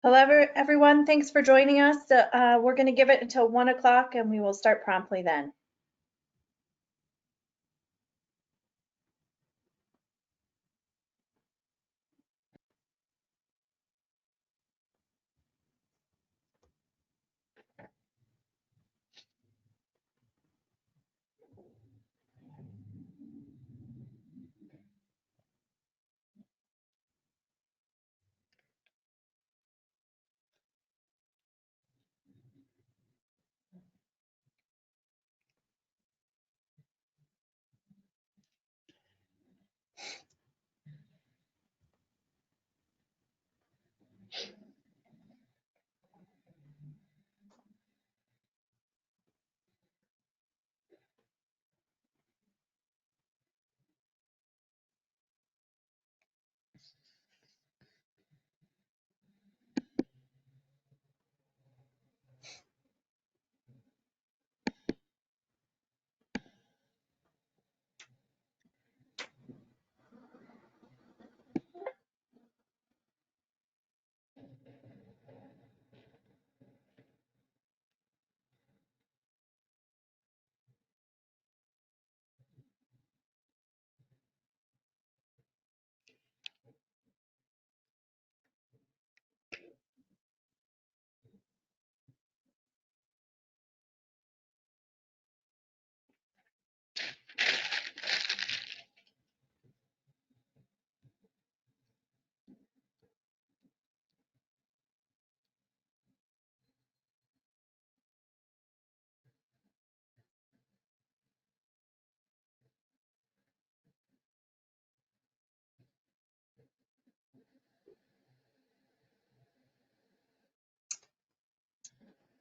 Hello, everyone. Thanks for joining us. We're going to give it until 1 o'clock and we will start promptly then.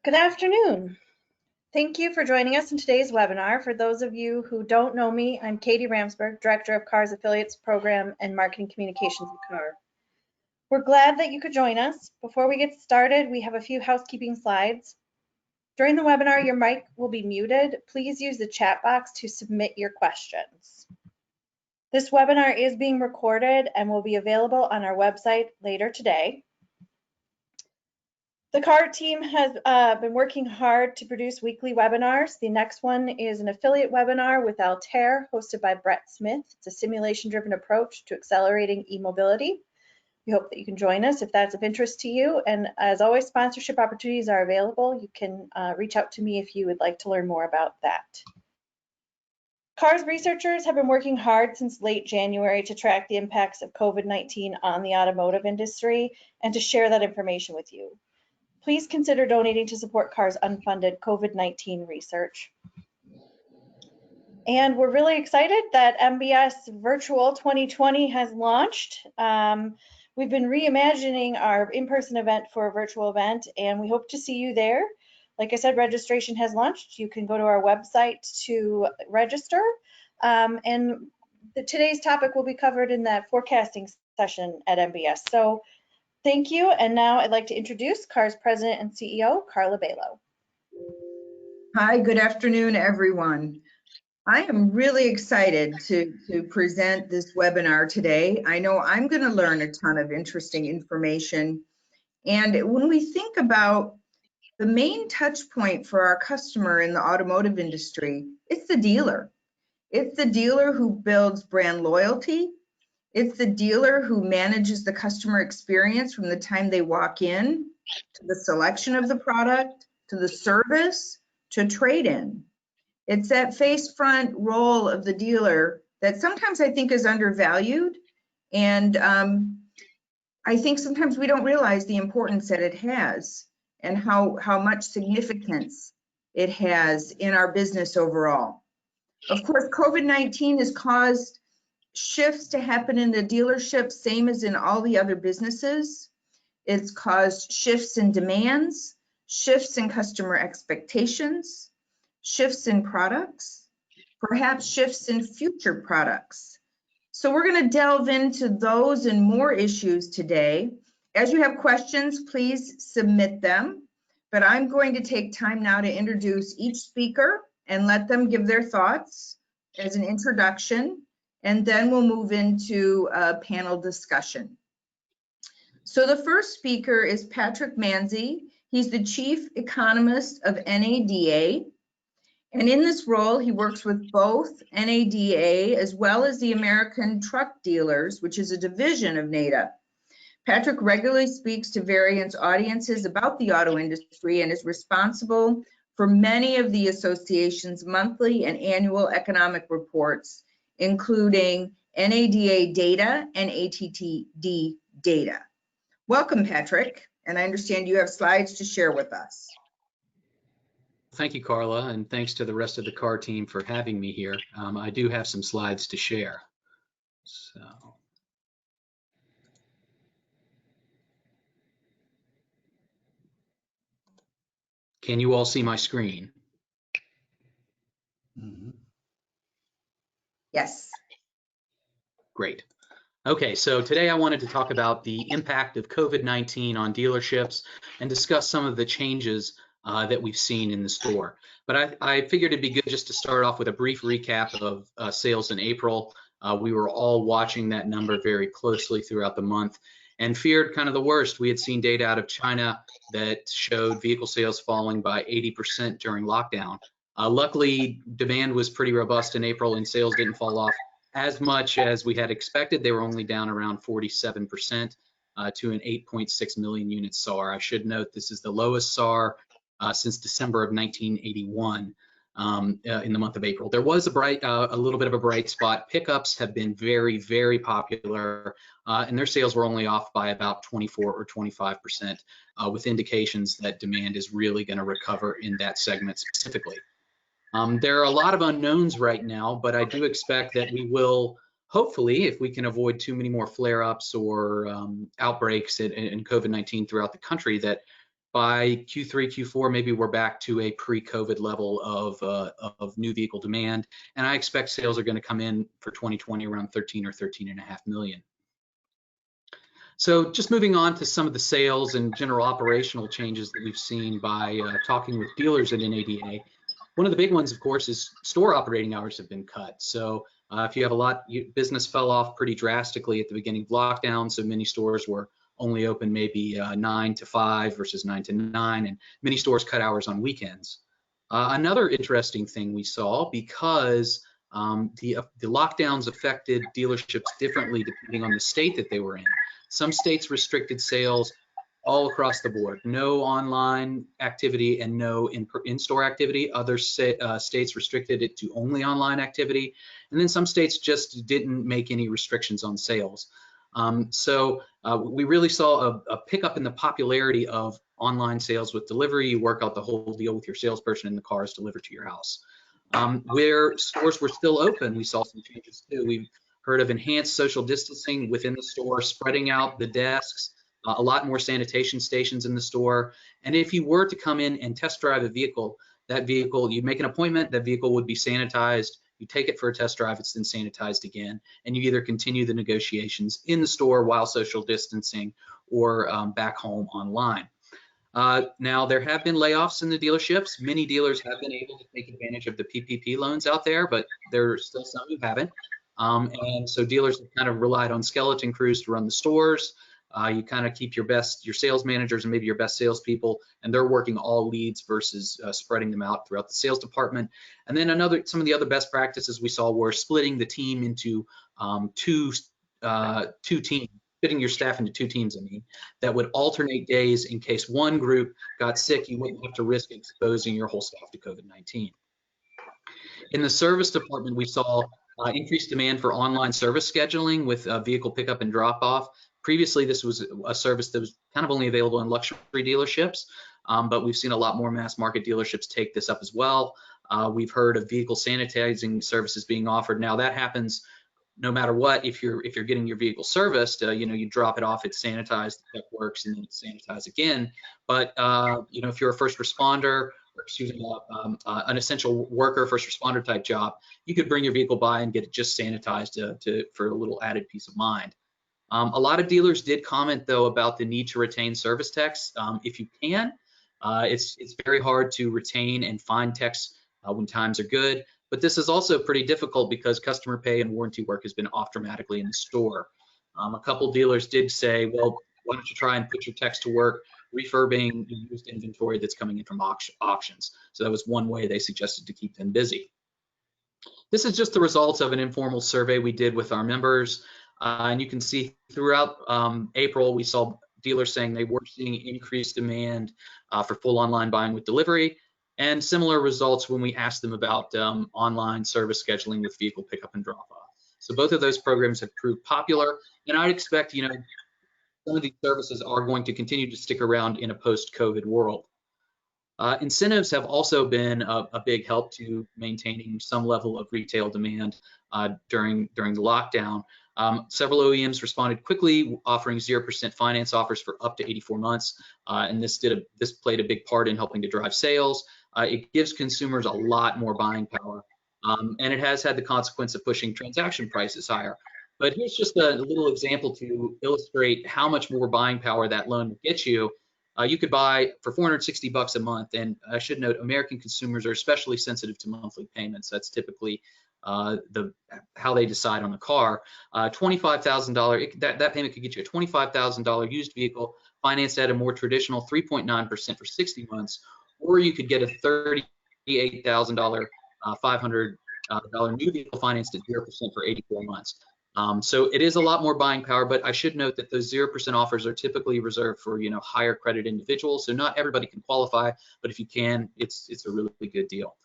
Good afternoon. Thank you for joining us in today's webinar. For those of you who don't know me, I'm Katie Ramsberg, Director of CAR's Affiliates Program and Marketing Communications at CAR. We're glad that you could join us. Before we get started, we have a few housekeeping slides. During the webinar, your mic will be muted. Please use the chat box to submit your questions. This webinar is being recorded and will be available on our website later today. The CAR team has been working hard to produce weekly webinars. The next one is an affiliate webinar with Altair, hosted by Brett Smith. It's a simulation-driven approach to accelerating e-mobility. We hope that you can join us if that's of interest to you. And as always, sponsorship opportunities are available. You can reach out to me if you would like to learn more about that. CAR's researchers have been working hard since late January to track the impacts of COVID-19 on the automotive industry and to share that information with you. Please consider donating to support CAR's unfunded COVID-19 research. And we're really excited that MBS Virtual 2020 has launched. We've been reimagining our in-person event for a virtual event, and we hope to see you there. Like I said, registration has launched. You can go to our website to register. And today's topic will be covered in that forecasting session at MBS. So thank you, and now I'd like to introduce CAR's President and CEO, Carla Bailo. Hi, good afternoon, everyone. I am really excited to present this webinar today. I know I'm going to learn a ton of interesting information. And when we think about the main touch point for our customer in the automotive industry, it's the dealer. It's the dealer who builds brand loyalty. It's the dealer who manages the customer experience from the time they walk in, to the selection of the product, to the service, to trade-in. It's that face front role of the dealer that sometimes I think is undervalued. And I think sometimes we don't realize the importance that it has and how much significance it has in our business overall. Of course, COVID-19 has caused shifts to happen in the dealership, same as in all the other businesses. It's caused shifts in demands, shifts in customer expectations, shifts in products, perhaps shifts in future products. So we're going to delve into those and more issues today. As you have questions, please submit them. But I'm going to take time now to introduce each speaker and let them give their thoughts as an introduction. And then we'll move into a panel discussion. So the first speaker is Patrick Manzi. He's the chief economist of NADA. And in this role, he works with both NADA as well as the American Truck Dealers, which is a division of NADA. Patrick regularly speaks to various audiences about the auto industry and is responsible for many of the association's monthly and annual economic reports, including NADA data and ATTD data. Welcome, Patrick, and I understand you have slides to share with us. Thank you, Carla, and thanks to the rest of the CAR team for having me here. I do have some slides to share. So, can you all see my screen? Yes. Great. Okay, so today I wanted to talk about the impact of COVID-19 on dealerships and discuss some of the changes that we've seen in the store. But I figured it'd be good just to start off with a brief recap of sales in April. We were all watching that number very closely throughout the month and feared kind of the worst. We had seen data out of China that showed vehicle sales falling by 80% during lockdown. Luckily, demand was pretty robust in April and sales didn't fall off as much as we had expected. They were only down around 47% to an 8.6 million unit SAR. I should note this is the lowest SAR since December of 1981 in the month of April. There was a little bit of a bright spot. Pickups have been very, very popular, and their sales were only off by about 24 or 25%, with indications that demand is really going to recover in that segment specifically. There are a lot of unknowns right now, but I do expect that we will, hopefully, if we can avoid too many more flare-ups or outbreaks in COVID-19 throughout the country, that by Q3, Q4, maybe we're back to a pre-COVID level of new vehicle demand. And I expect sales are going to come in for 2020 around 13 or 13.5 million. So just moving on to some of the sales and general operational changes that we've seen by talking with dealers at NADA. One of the big ones, of course, is store operating hours have been cut. So if you have business fell off pretty drastically at the beginning of lockdown, so many stores were only open maybe 9 to 5 versus 9 to 9, and many stores cut hours on weekends. Another interesting thing we saw, because the lockdowns affected dealerships differently depending on the state that they were in. Some states restricted sales all across the board, no online activity and no in-store activity. Other states restricted it to only online activity. And then some states just didn't make any restrictions on sales. So we really saw a pickup in the popularity of online sales with delivery. You work out the whole deal with your salesperson and the car is delivered to your house. Where stores were still open, we saw some changes too. We've heard of enhanced social distancing within the store, spreading out the desks, a lot more sanitation stations in the store. And if you were to come in and test drive a vehicle, you'd make an appointment, that vehicle would be sanitized. You take it for a test drive, it's then sanitized again, and you either continue the negotiations in the store while social distancing or back home online. Now, there have been layoffs in the dealerships. Many dealers have been able to take advantage of the PPP loans out there, but there are still some who haven't. And so dealers have kind of relied on skeleton crews to run the stores. You kind of keep your sales managers and maybe your best salespeople, and they're working all leads versus spreading them out throughout the sales department. And then some of the other best practices we saw were splitting the team into two teams, splitting your staff into two teams, that would alternate days in case one group got sick. You wouldn't have to risk exposing your whole staff to COVID-19. In the service department, we saw increased demand for online service scheduling with vehicle pickup and drop off. Previously, this was a service that was kind of only available in luxury dealerships, but we've seen a lot more mass market dealerships take this up as well. We've heard of vehicle sanitizing services being offered. Now that happens no matter what. If you're getting your vehicle serviced, you drop it off, it's sanitized, the tech works, and then it's sanitized again. But if you're a first responder, or excuse me, an essential worker, first responder type job, you could bring your vehicle by and get it just sanitized for a little added peace of mind. A lot of dealers did comment though about the need to retain service techs if you can. It's very hard to retain and find techs when times are good, but this is also pretty difficult because customer pay and warranty work has been off dramatically in the store. A couple dealers did say, well, why don't you try and put your techs to work refurbing used inventory that's coming in from auctions. So that was one way they suggested to keep them busy. This is just the results of an informal survey we did with our members. And you can see throughout April, we saw dealers saying they were seeing increased demand for full online buying with delivery, and similar results when we asked them about online service scheduling with vehicle pickup and drop off. So both of those programs have proved popular, and I'd expect, some of these services are going to continue to stick around in a post-COVID world. Incentives have also been a big help to maintaining some level of retail demand during the lockdown. Several OEMs responded quickly, offering 0% finance offers for up to 84 months, and this played a big part in helping to drive sales. It gives consumers a lot more buying power, and it has had the consequence of pushing transaction prices higher. But here's just a little example to illustrate how much more buying power that loan will get you. You could buy for $460 a month, and I should note American consumers are especially sensitive to monthly payments. That's typically how they decide on a car. $25,000, that payment could get you a $25,000 used vehicle financed at a more traditional 3.9% for 60 months, or you could get a $38,000 $500 new vehicle financed at 0% for 84 months. So it is a lot more buying power, but I should note that those 0% offers are typically reserved for higher credit individuals. So not everybody can qualify, but if you can, it's a really good deal.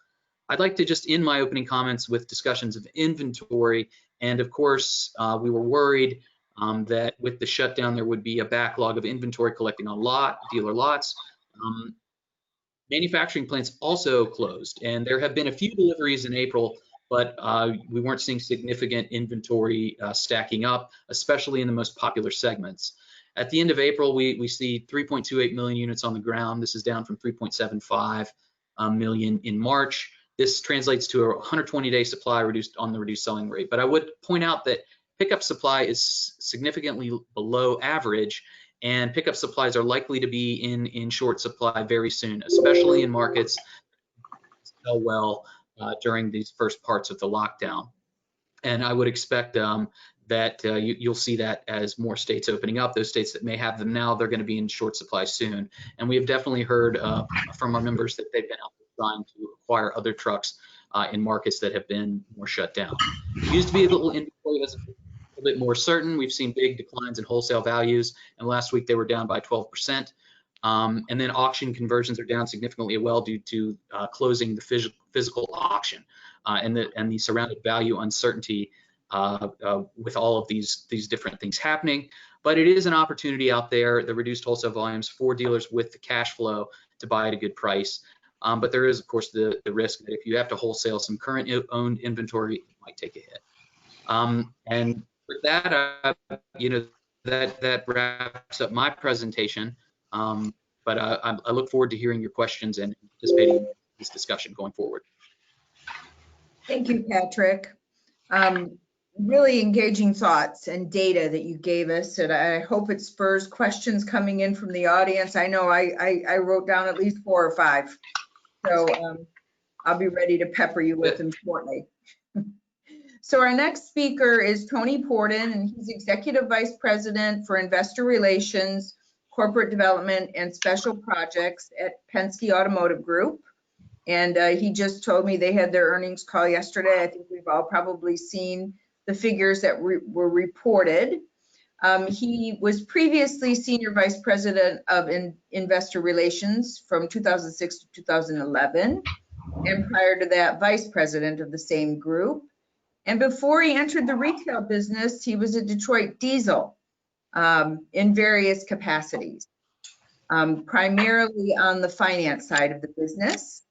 I'd like to just end my opening comments with discussions of inventory, and of course we were worried that with the shutdown there would be a backlog of inventory collecting on dealer lots. Manufacturing plants also closed, and there have been a few deliveries in April, but we weren't seeing significant inventory stacking up, especially in the most popular segments. At the end of April, we see 3.28 million units on the ground. This is down from 3.75 million in March. This translates to a 120-day supply reduced on the reduced selling rate. But I would point out that pickup supply is significantly below average, and pickup supplies are likely to be in short supply very soon, especially in markets that sell well during these first parts of the lockdown. And I would expect that you'll see that as more states opening up. Those states that may have them now, they're going to be in short supply soon. And we have definitely heard from our members that they've been out there trying to acquire other trucks in markets that have been more shut down. Used vehicle inventory is a little bit more certain. We've seen big declines in wholesale values, and last week they were down by 12%. And then auction conversions are down significantly due to closing the physical auction and the surrounded value uncertainty with all of these different things happening. But it is an opportunity out there, the reduced wholesale volumes for dealers with the cash flow to buy at a good price. But there is, of course, the risk that if you have to wholesale some current owned inventory, it might take a hit. And for that, that wraps up my presentation. But I look forward to hearing your questions and participating in this discussion going forward. Thank you, Patrick. Really engaging thoughts and data that you gave us, and I hope it spurs questions coming in from the audience. I know I wrote down at least 4 or 5, so I'll be ready to pepper you with them shortly. So our next speaker is Tony Pordon, and he's Executive Vice President for Investor Relations, Corporate Development, and Special Projects at Penske Automotive Group. And he just told me they had their earnings call yesterday. I think we've all probably seen the figures that were reported. He was previously Senior Vice President of Investor Relations from 2006 to 2011, and prior to that, Vice President of the same group. And before he entered the retail business, he was at Detroit Diesel in various capacities, primarily on the finance side of the business.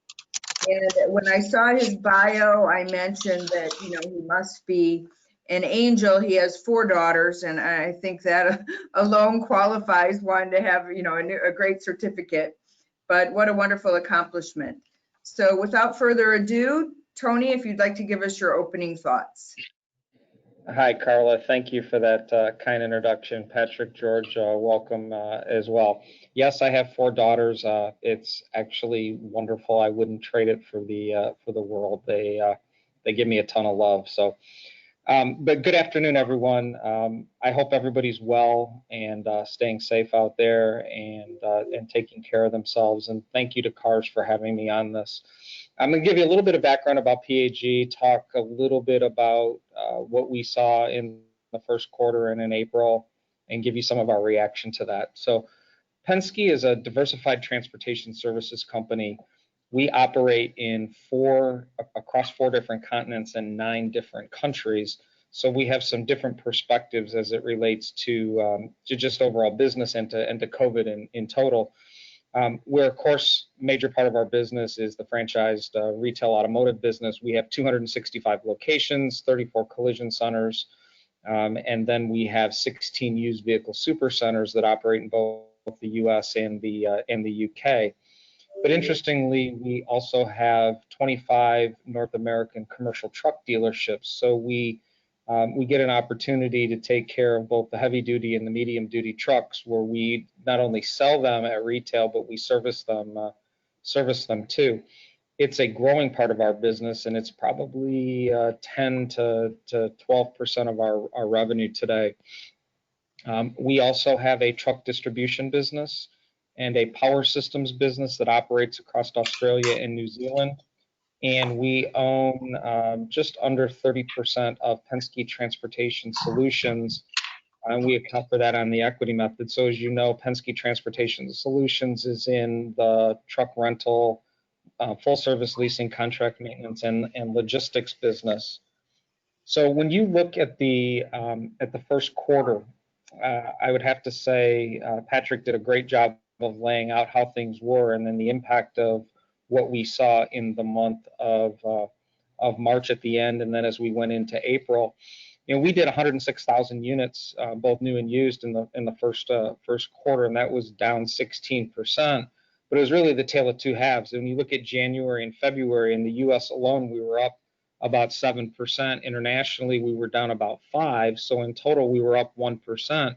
And when I saw his bio, I mentioned that, he must be an angel. He has 4 daughters, and I think that alone qualifies one to have, a great certificate. But what a wonderful accomplishment. So without further ado, Tony, if you'd like to give us your opening thoughts. Hi, Carla. Thank you for that kind introduction. Patrick, George, welcome as well. Yes, I have 4 daughters. It's actually wonderful. I wouldn't trade it for the world. They give me a ton of love. So But good afternoon, everyone. I hope everybody's well and staying safe out there and taking care of themselves. And thank you to Cars for having me on this. I'm going to give you a little bit of background about PAG, talk a little bit about what we saw in the first quarter and in April, and give you some of our reaction to that. So Penske is a diversified transportation services company. We operate across 4 different continents and 9 different countries. So we have some different perspectives as it relates to just overall business and to COVID in total. Where, of course, major part of our business is the franchised retail automotive business. We have 265 locations, 34 collision centers, and then we have 16 used vehicle super centers that operate in both the U.S. and the U.K. But interestingly, we also have 25 North American commercial truck dealerships. So we get an opportunity to take care of both the heavy duty and the medium duty trucks, where we not only sell them at retail, but we service them too. It's a growing part of our business, and it's probably 10 to 12% of our revenue today. We also have a truck distribution business and a power systems business that operates across Australia and New Zealand. And we own just under 30% of Penske Transportation Solutions, and we account for that on the equity method. So as you know, Penske Transportation Solutions is in the truck rental, full service leasing, contract maintenance, and logistics business. So when you look at the first quarter, I would have to say Patrick did a great job of laying out how things were, and then the impact of what we saw in the month of March at the end, and then as we went into April. You know, we did 106,000 units, both new and used, in the first quarter, and that was down 16%. But it was really the tale of 2 halves. When you look at January and February in the U.S. alone, we were up about 7%. Internationally, we were down about 5%. So in total, we were up 1%.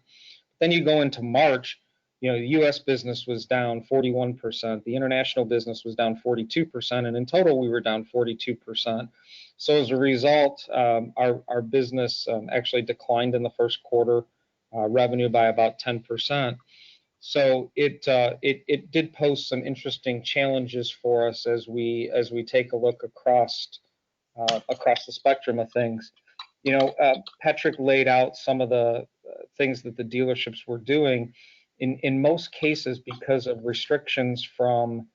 Then you go into March. You know, the U.S. business was down 41%. The international business was down 42%, and in total, we were down 42%. So as a result, our business actually declined in the first quarter, revenue by about 10%. So it did pose some interesting challenges for us as we take a look across the spectrum of things. You know, Patrick laid out some of the things that the dealerships were doing. In most cases, because of restrictions from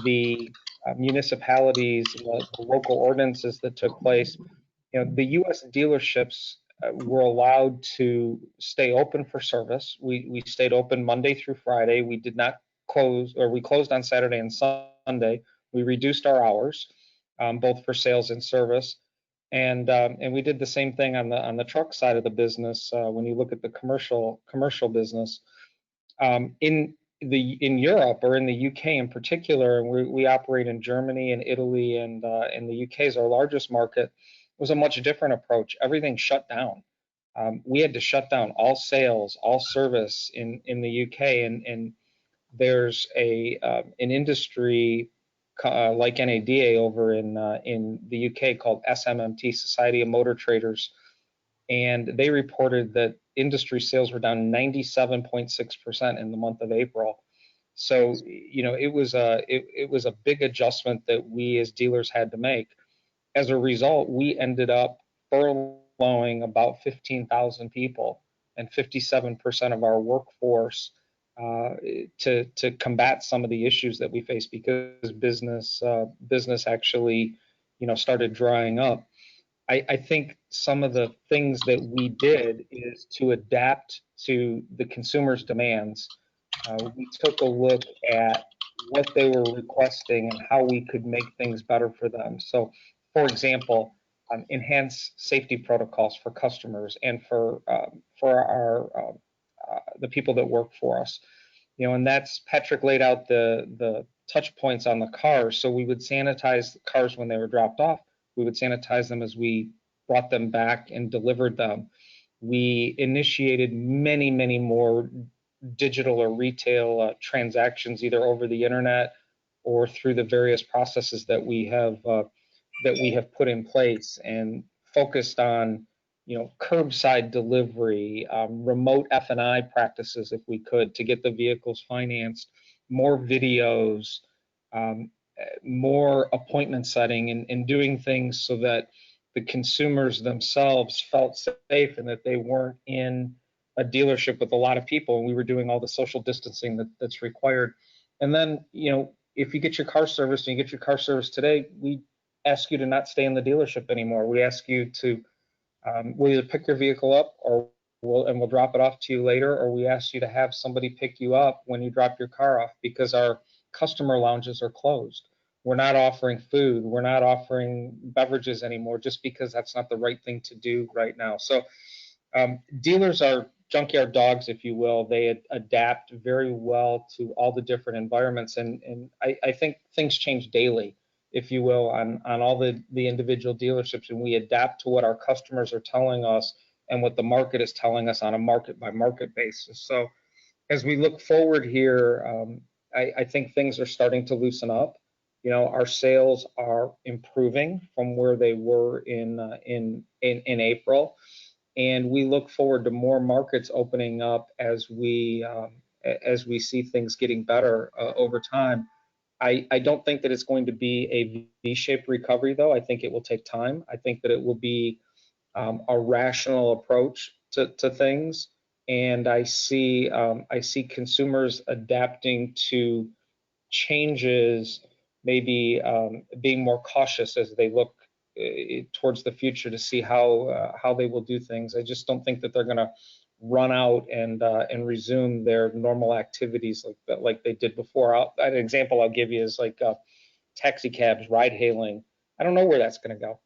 the municipalities, the local ordinances that took place, you know, the U.S. dealerships were allowed to stay open for service. We stayed open Monday through Friday. We did not close, or we closed on Saturday and Sunday. We reduced our hours, both for sales and service. And we did the same thing on the truck side of the business. When you look at the commercial business, in Europe, or in the UK in particular, and we operate in Germany and Italy, and the UK is our largest market, was a much different approach. Everything shut down. We had to shut down all sales, all service in the UK, and there's an industry like NADA over in the UK called SMMT, Society of Motor Traders, and they reported that industry sales were down 97.6% in the month of April. So, you know, it was a big adjustment that we as dealers had to make. As a result, we ended up furloughing about 15,000 people and 57% of our workforce to combat some of the issues that we face, because business actually, you know, started drying up. I think some of the things that we did is to adapt to the consumer's demands. We took a look at what they were requesting and how we could make things better for them. So, for example, enhance safety protocols for customers and for our the people that work for us. You know, and that's, Patrick laid out the touch points on the cars. So we would sanitize the cars when they were dropped off. We would sanitize them as we brought them back and delivered them. We initiated many, many more digital or retail transactions, either over the internet or through the various processes that we have put in place, and focused on, curbside delivery, remote F&I practices if we could, to get the vehicles financed, more videos, more appointment setting, and doing things so that the consumers themselves felt safe and that they weren't in a dealership with a lot of people, and we were doing all the social distancing that's required. And then, if you get your car serviced and you get your car serviced today, we ask you to not stay in the dealership anymore. We ask you to we'll either pick your vehicle up we'll drop it off to you later, or we ask you to have somebody pick you up when you drop your car off, because our customer lounges are closed. We're not offering food. We're not offering beverages anymore, just because that's not the right thing to do right now. So dealers are junkyard dogs, if you will. They adapt very well to all the different environments, and I think things change daily, if you will, on all the individual dealerships, and we adapt to what our customers are telling us and what the market is telling us on a market by market basis. So as we look forward here, I think things are starting to loosen up. Our sales are improving from where they were in April, and we look forward to more markets opening up as we see things getting better over time. I don't think that it's going to be a V-shaped recovery, though. I think it will take time. I think that it will be a rational approach to things, and I see consumers adapting to changes, maybe being more cautious as they look towards the future to see how they will do things. I just don't think that they're going to run out and resume their normal activities like they did before. An example I'll give you is like taxi cabs, ride hailing. I don't know where that's going to go.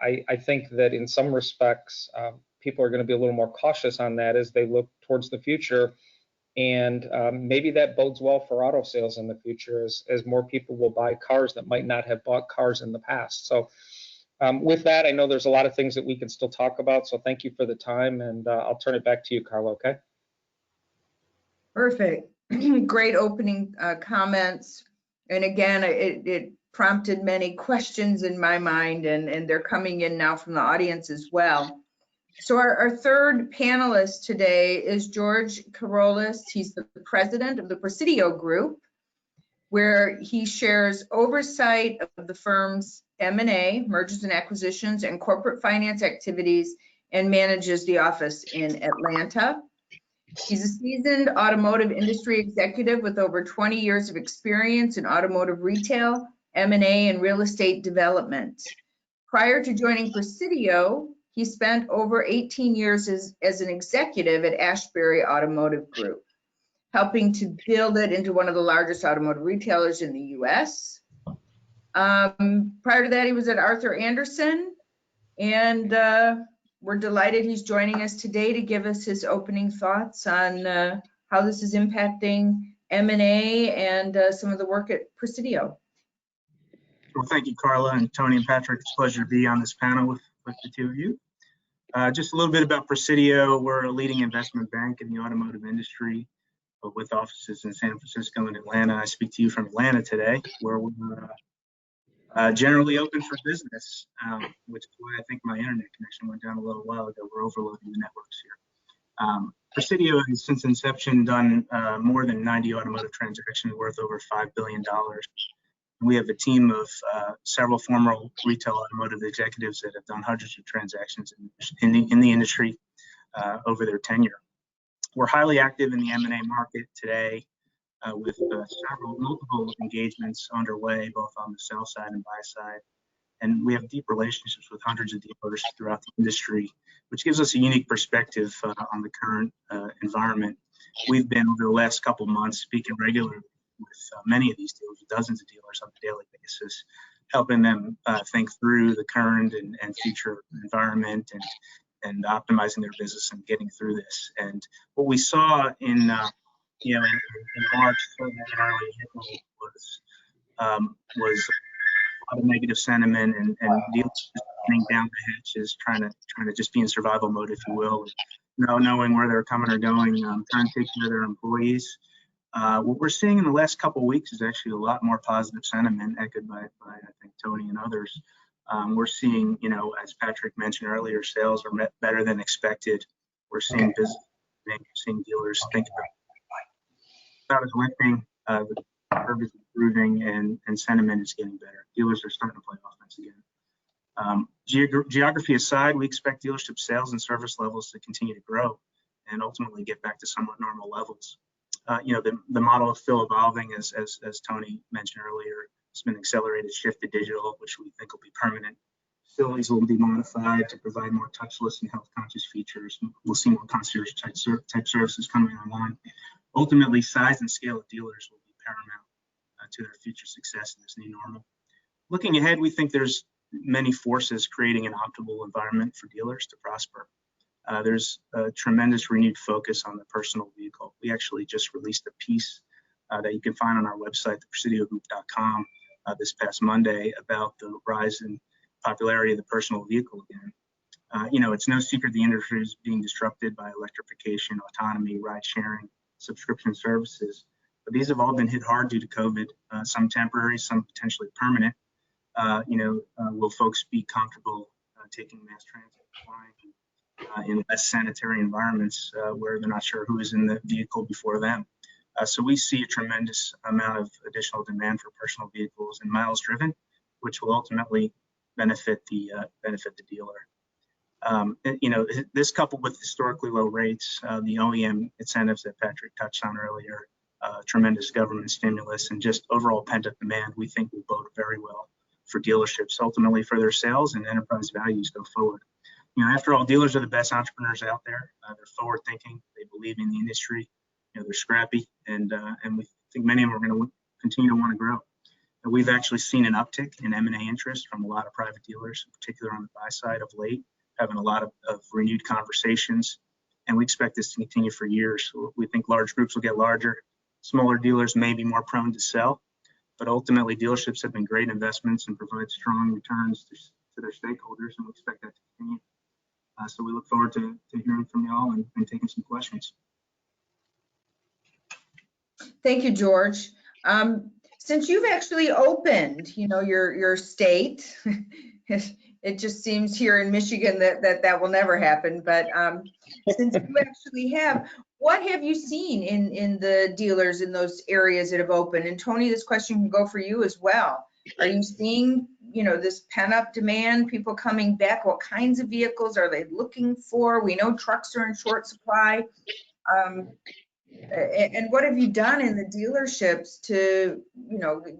I think that in some respects, people are going to be a little more cautious on that as they look towards the future. And maybe that bodes well for auto sales in the future as more people will buy cars that might not have bought cars in the past. So with that, I know there's a lot of things that we can still talk about. So thank you for the time, and I'll turn it back to you, Carla, okay? Perfect. Great opening comments. And again, it prompted many questions in my mind, and they're coming in now from the audience as well. So our third panelist today is George Corollas. He's the president of the Presidio Group, where he shares oversight of the firm's M&A, mergers and acquisitions, and corporate finance activities, and manages the office in Atlanta. He's a seasoned automotive industry executive with over 20 years of experience in automotive retail, M&A, and real estate development. Prior to joining Presidio, he spent over 18 years as an executive at Ashbury Automotive Group, helping to build it into one of the largest automotive retailers in the U.S. Prior to that, he was at Arthur Andersen, and we're delighted he's joining us today to give us his opening thoughts on how this is impacting M&A and some of the work at Presidio. Well, thank you, Carla and Tony and Patrick. It's a pleasure to be on this panel with the two of you. Just a little bit about Presidio. We're a leading investment bank in the automotive industry with offices in San Francisco and Atlanta. I speak to you from Atlanta today, where we're generally open for business, which is why I think my internet connection went down a little while ago. We're overloading the networks here. Presidio has since inception done more than 90 automotive transactions worth over $5 billion. We have a team of several former retail automotive executives that have done hundreds of transactions in the industry over their tenure. We're highly active in the M&A market today with multiple engagements underway, both on the sell side and buy side. And we have deep relationships with hundreds of dealers throughout the industry, which gives us a unique perspective on the current environment. We've been, over the last couple of months, speaking regularly with many of these dealers, dozens of dealers on a daily basis, helping them think through the current and future environment and optimizing their business and getting through this. And what we saw in March, certainly in early April, was a lot of negative sentiment and dealers turning down the hatches, trying to just be in survival mode, if you will, knowing where they're coming or going, trying to take care of their employees. What we're seeing in the last couple of weeks is actually a lot more positive sentiment, echoed by I think, Tony and others, We're seeing, as Patrick mentioned earlier, sales are better than expected. We're seeing business, we're seeing dealers think about it lifting, the curve is improving, and sentiment is getting better. Dealers are starting to play offense again. Geography aside, we expect dealership sales and service levels to continue to grow and ultimately get back to somewhat normal levels. The model is still evolving, as Tony mentioned earlier. It's been an accelerated shift to digital, which we think will be permanent. Facilities will be modified to provide more touchless and health-conscious features. We'll see more concierge type services coming online. Ultimately, size and scale of dealers will be paramount to their future success in this new normal. Looking ahead, we think there's many forces creating an optimal environment for dealers to prosper. There's a tremendous renewed focus on the personal vehicle. We actually just released a piece that you can find on our website, thepresidiogroup.com, this past Monday, about the rise in popularity of the personal vehicle again. It's no secret the industry is being disrupted by electrification, autonomy, ride sharing, subscription services. But these have all been hit hard due to COVID, some temporary, some potentially permanent. Will folks be comfortable taking mass transit, flying in less sanitary environments where they're not sure who is in the vehicle before them? So we see a tremendous amount of additional demand for personal vehicles and miles driven, which will ultimately benefit the dealer. This coupled with historically low rates, the OEM incentives that Patrick touched on earlier, tremendous government stimulus, and just overall pent-up demand, we think will bode very well for dealerships, ultimately for their sales and enterprise values go forward. After all, dealers are the best entrepreneurs out there. They're forward-thinking. They believe in the industry. They're scrappy, and we think many of them are going to continue to want to grow. And we've actually seen an uptick in M&A interest from a lot of private dealers, in particular on the buy side of late, having a lot of renewed conversations, and we expect this to continue for years. So we think large groups will get larger. Smaller dealers may be more prone to sell, but ultimately dealerships have been great investments and provide strong returns to their stakeholders, and we expect that to continue. So we look forward to hearing from y'all and taking some questions. Thank you, George. Since you've actually opened, your state, it just seems here in Michigan that will never happen. But since you actually have, what have you seen in the dealers in those areas that have opened? And Tony, this question can go for you as well. Are you seeing, this pent-up demand, people coming back? What kinds of vehicles are they looking for? We know trucks are in short supply. And what have you done in the dealerships to,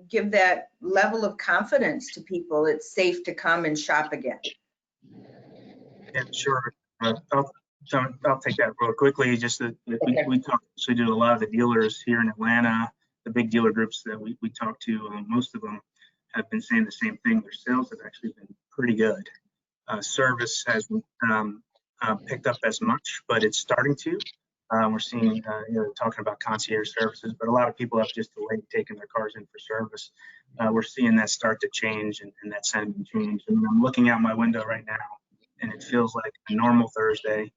give that level of confidence to people it's safe to come and shop again? Yeah, sure. I'll take that real quickly. Just that we actually do a lot of the dealers here in Atlanta, the big dealer groups that we talk to, most of them have been saying the same thing. Their sales have actually been pretty good. Service hasn't picked up as much, but it's starting to. We're seeing, talking about concierge services, but a lot of people have just delayed taking their cars in for service. We're seeing that start to change and that sentiment change. And I'm looking out my window right now, and it feels like a normal Thursday.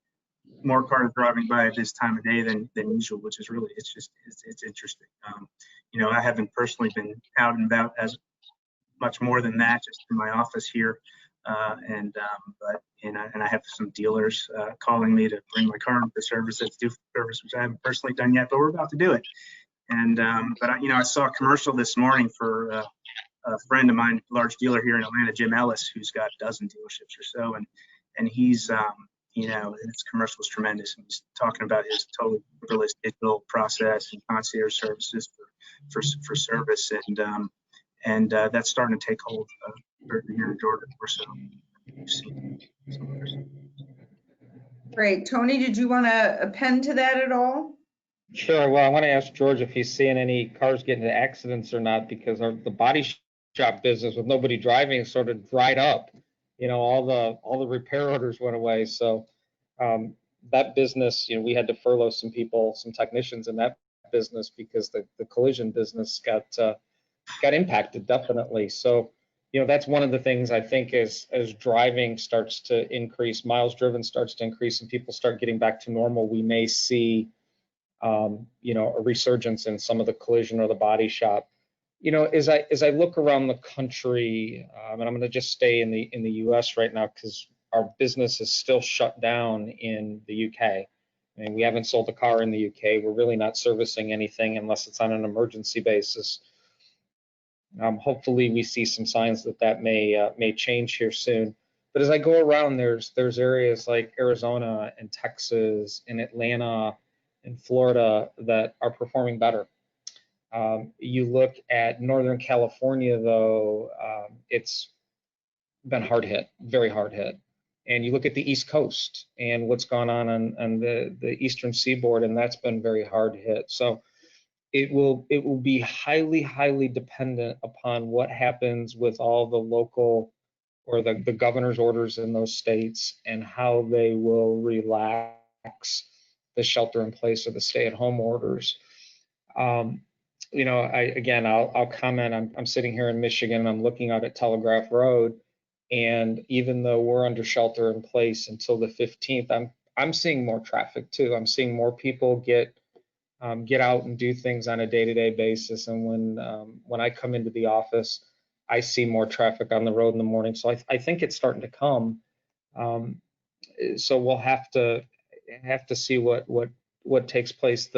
More cars driving by at this time of day than usual, which is really, it's interesting. I haven't personally been out and about as much more than that, just in my office here. But I have some dealers calling me to bring my car into the service, do service, which I haven't personally done yet, but we're about to do it. And I saw a commercial this morning for a friend of mine, large dealer here in Atlanta, Jim Ellis, who's got a dozen dealerships or so, and he's his commercial is tremendous. And he's talking about his total paperless digital process and concierge services for service, and that's starting to take hold here in Georgia or so. Great. Tony, did you want to append to that at all? Sure. Well, I want to ask George if he's seeing any cars getting into accidents or not, because the body shop business with nobody driving sort of dried up. All the repair orders went away. So that business, we had to furlough some people, some technicians in that business because the collision business got impacted, definitely. So that's one of the things I think as driving starts to increase, miles driven starts to increase, and people start getting back to normal, we may see a resurgence in some of the collision or the body shop as I look around the country, and I'm going to just stay in the U.S. right now because our business is still shut down in the UK. And we haven't sold a car in the UK. We're really not servicing anything unless it's on an emergency basis. Hopefully, we see some signs that may change here soon. But as I go around, there's areas like Arizona and Texas and Atlanta and Florida that are performing better. You look at Northern California, though, it's been hard hit, very hard hit. And you look at the East Coast and what's gone on the Eastern Seaboard, and that's been very hard hit. So it will be highly dependent upon what happens with all the local or the governor's orders in those states and how they will relax the shelter in place or the stay-at-home orders. I'll comment. I'm sitting here in Michigan and I'm looking out at Telegraph Road, and even though we're under shelter in place until the 15th, I'm seeing more traffic too. I'm seeing more people get out and do things on a day-to-day basis. And when I come into the office, I see more traffic on the road in the morning. So I think it's starting to come. So we'll have to see what takes place.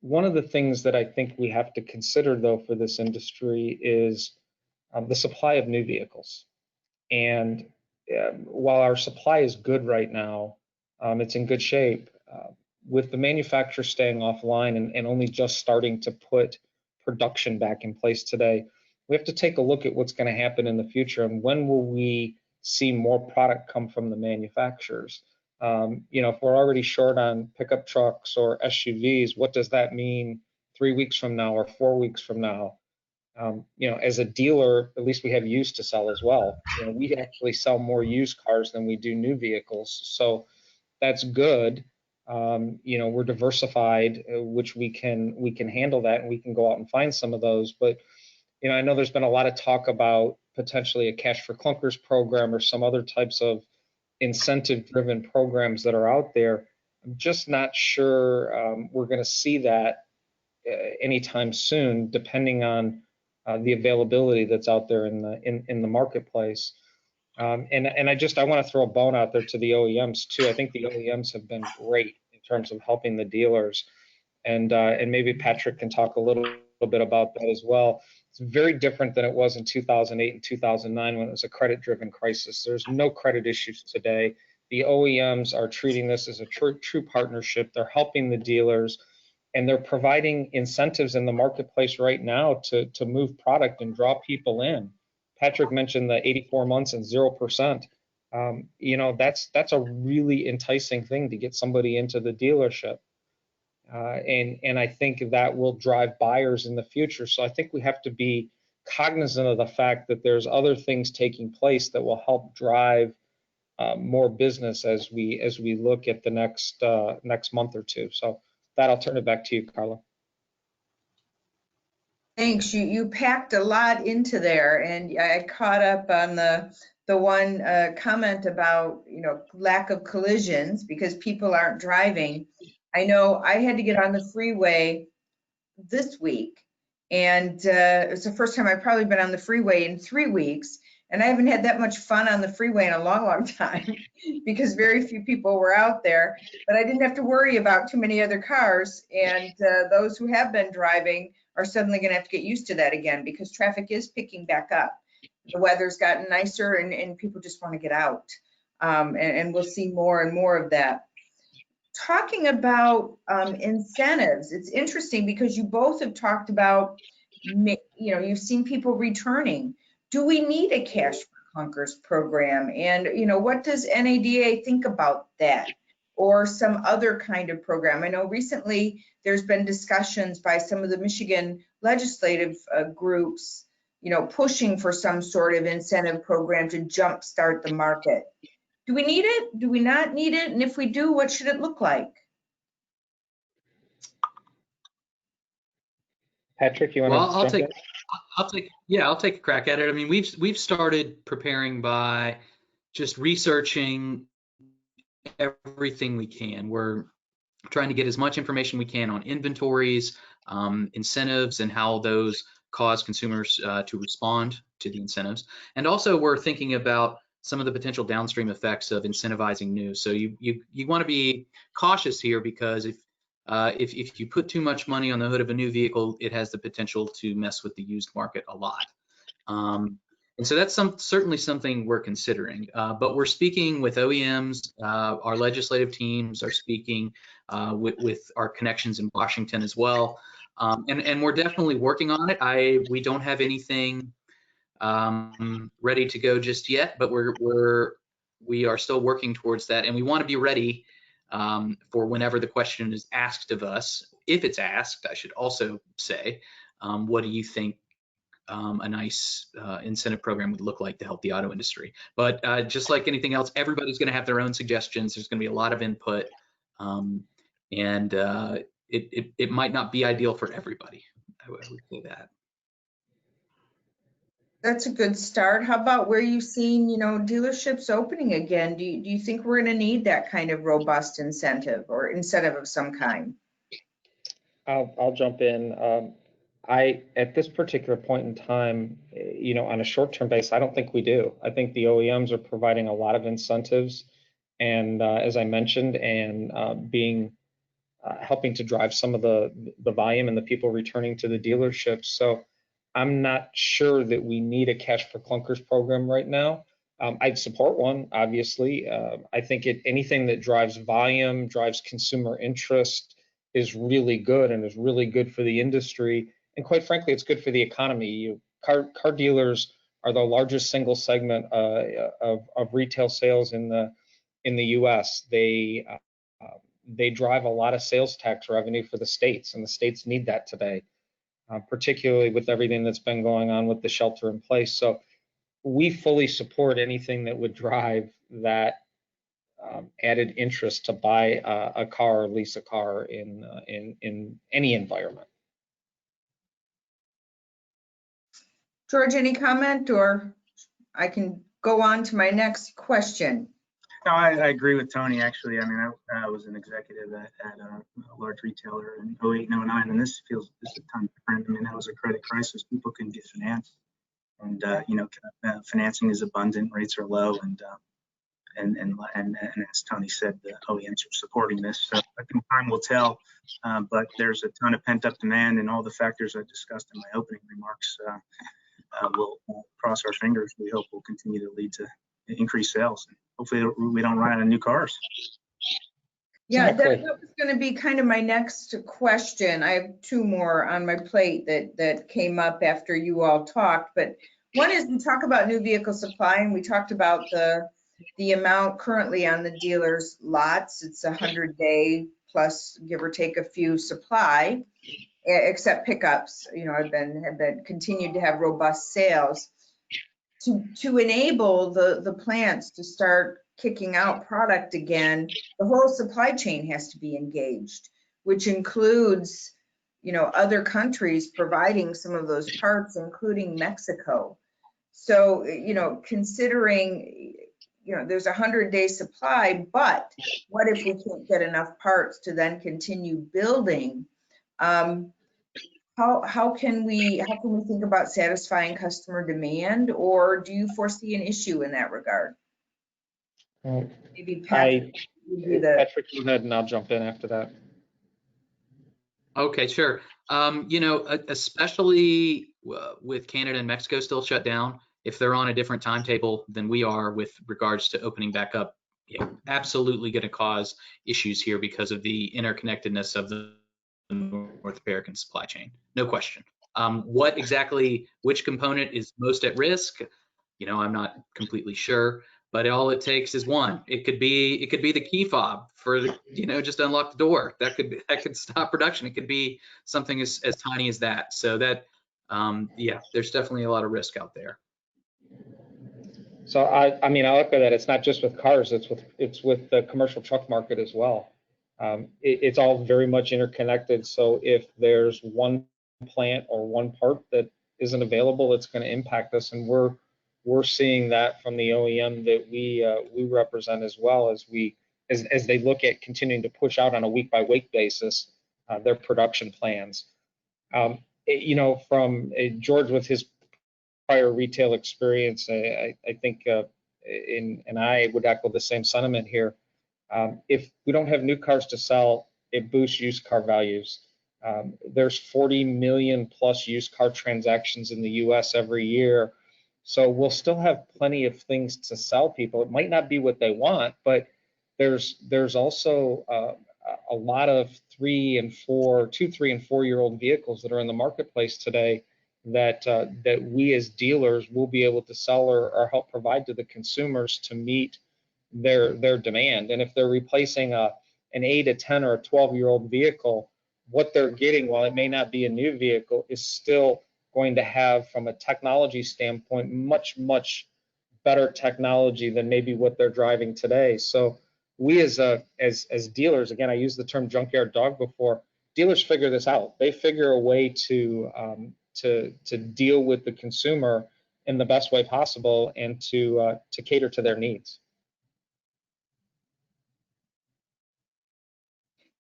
One of the things that I think we have to consider, though, for this industry is the supply of new vehicles. And while our supply is good right now, it's in good shape. With the manufacturer staying offline and only just starting to put production back in place today, we have to take a look at what's going to happen in the future and when will we see more product come from the manufacturers. If we're already short on pickup trucks or SUVs, what does that mean 3 weeks from now or 4 weeks from now? As a dealer, at least we have used to sell as well. We actually sell more used cars than we do new vehicles. So that's good. We're diversified, which we can handle that, and we can go out and find some of those. But I know there's been a lot of talk about potentially a cash for clunkers program or some other types of incentive-driven programs that are out there. I'm just not sure we're going to see that anytime soon, depending on the availability that's out there in the marketplace. And I want to throw a bone out there to the OEMs too. I think the OEMs have been great in terms of helping the dealers, and maybe Patrick can talk a little bit about that as well. It's very different than it was in 2008 and 2009 when it was a credit-driven crisis. There's no credit issues today. The OEMs are treating this as a true partnership. They're helping the dealers, and they're providing incentives in the marketplace right now to move product and draw people in. Patrick mentioned the 84 months and 0%. That's a really enticing thing to get somebody into the dealership. And I think that will drive buyers in the future. So I think we have to be cognizant of the fact that there's other things taking place that will help drive more business as we look at the next month or two. So that I'll turn it back to you, Carla. Thanks. You packed a lot into there, and I caught up on the one comment about lack of collisions because people aren't driving. I know I had to get on the freeway this week, and it's the first time I've probably been on the freeway in 3 weeks, and I haven't had that much fun on the freeway in a long time because very few people were out there, but I didn't have to worry about too many other cars, and those who have been driving are suddenly going to have to get used to that again because traffic is picking back up. The weather's gotten nicer and people just want to get out, and we'll see more and more of that. Talking about incentives, it's interesting because you both have talked about, you've seen people returning. Do we need a cash for clunkers program? And, what does NADA think about that or some other kind of program? I know recently there's been discussions by some of the Michigan legislative groups, pushing for some sort of incentive program to jumpstart the market. Do we need it? Do we not need it? And if we do, what should it look like? Patrick, you want to I'll take a crack at it. I mean, we've started preparing by just researching everything we can. We're trying to get as much information we can on inventories, incentives, and how those cause consumers to respond to the incentives. And also we're thinking about some of the potential downstream effects of incentivizing new. So you want to be cautious here, because if you put too much money on the hood of a new vehicle, it has the potential to mess with the used market a lot. And so that's certainly something we're considering. But we're speaking with OEMs. Our legislative teams are speaking with our connections in Washington as well. And we're definitely working on it. We don't have anything ready to go just yet, but we are still working towards that, and we want to be ready for whenever the question is asked of us. If it's asked, I should also say, what do you think a nice incentive program would look like to help the auto industry? But just like anything else, everybody's going to have their own suggestions. There's going to be a lot of input, and it might not be ideal for everybody. I would say that. That's a good start. How about where you've seen, dealerships opening again? Do you think we're going to need that kind of robust incentive or incentive of some kind? I'll jump in. At this particular point in time, on a short-term basis, I don't think we do. I think the OEMs are providing a lot of incentives, and as I mentioned, and helping to drive some of the volume and the people returning to the dealerships. So I'm not sure that we need a cash for clunkers program right now. I'd support one, obviously. I think anything that drives volume, drives consumer interest is really good, and is really good for the industry. And quite frankly, it's good for the economy. Car dealers are the largest single segment of retail sales in the U.S. They drive a lot of sales tax revenue for the states, and the states need that today. Particularly with everything that's been going on with the shelter in place. So we fully support anything that would drive that added interest to buy a car or lease a car in any environment. George, any comment, or I can go on to my next question? No, I agree with Tony, actually. I mean, I was an executive at a large retailer in 08 and 09, and this is a ton different. I mean, that was a credit crisis. People couldn't get financed, and financing is abundant, rates are low, and as Tony said, the OEMs are supporting this. So I think time will tell, but there's a ton of pent-up demand, and all the factors I discussed in my opening remarks will cross our fingers. We hope will continue to lead to increased sales. And hopefully we don't run out of new cars. Yeah, that was going to be kind of my next question. I have two more on my plate that came up after you all talked, but one is we talk about new vehicle supply, and we talked about the amount currently on the dealers' lots. It's 100-day plus, give or take a few, supply, except pickups. Have been continued to have robust sales. To enable the plants to start kicking out product again, the whole supply chain has to be engaged, which includes, other countries providing some of those parts, including Mexico. So, considering, there's a 100-day supply, but what if we can't get enough parts to then continue building? How can we think about satisfying customer demand, or do you foresee an issue in that regard? Maybe Patrick, Patrick, go ahead, and I'll jump in after that. Okay, sure. Especially with Canada and Mexico still shut down, if they're on a different timetable than we are with regards to opening back up, absolutely going to cause issues here because of the interconnectedness of the North American supply chain, no question. Which component is most at risk? I'm not completely sure, but all it takes is one. It could be the key fob for just unlock the door. That could stop production. It could be something as tiny as that. So that there's definitely a lot of risk out there. So I mean, I'll echo that. It's not just with cars. It's with the commercial truck market as well. It's all very much interconnected. So if there's one plant or one part that isn't available, it's going to impact us. And we're seeing that from the OEM that we represent as well, as they look at continuing to push out on a week by week basis their production plans. You know, from George with his prior retail experience, I think, and I would echo the same sentiment here. If we don't have new cars to sell, it boosts used car values. There's 40 million plus used car transactions in the US every year. So we'll still have plenty of things to sell people. It might not be what they want, but there's also a lot of 3 and 4 year old vehicles that are in the marketplace today that we as dealers will be able to sell or help provide to the consumers to meet their demand. And if they're replacing an 8, a 10, or a 12-year-old vehicle, what they're getting, while it may not be a new vehicle, is still going to have, from a technology standpoint, much better technology than maybe what they're driving today. So we as dealers, again, I used the term junkyard dog before, dealers figure this out. They figure a way to deal with the consumer in the best way possible and to cater to their needs.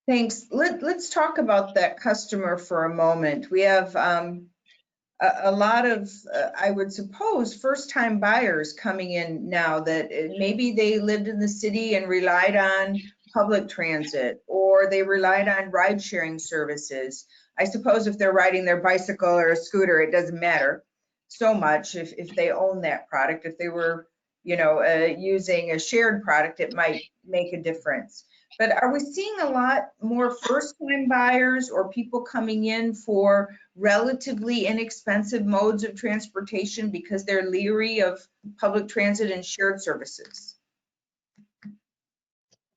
Thanks. Let's talk about that customer for a moment. We have a lot of, I would suppose, first-time buyers coming in now that maybe they lived in the city and relied on public transit, or they relied on ride-sharing services. I suppose if they're riding their bicycle or a scooter, it doesn't matter so much if they own that product. If they were, using a shared product, it might make a difference. But are we seeing a lot more first-time buyers or people coming in for relatively inexpensive modes of transportation because they're leery of public transit and shared services?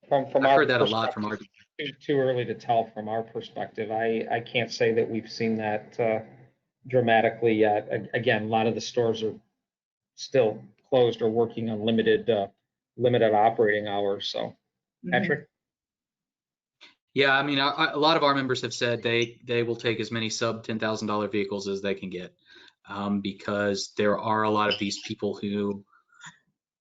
From I've heard that a lot from our. Too early to tell from our perspective. I can't say that we've seen that dramatically yet. Again, a lot of the stores are still closed or working on limited operating hours. So, Patrick? Yeah, I mean, a lot of our members have said they will take as many sub $10,000 vehicles as they can get, because there are a lot of these people who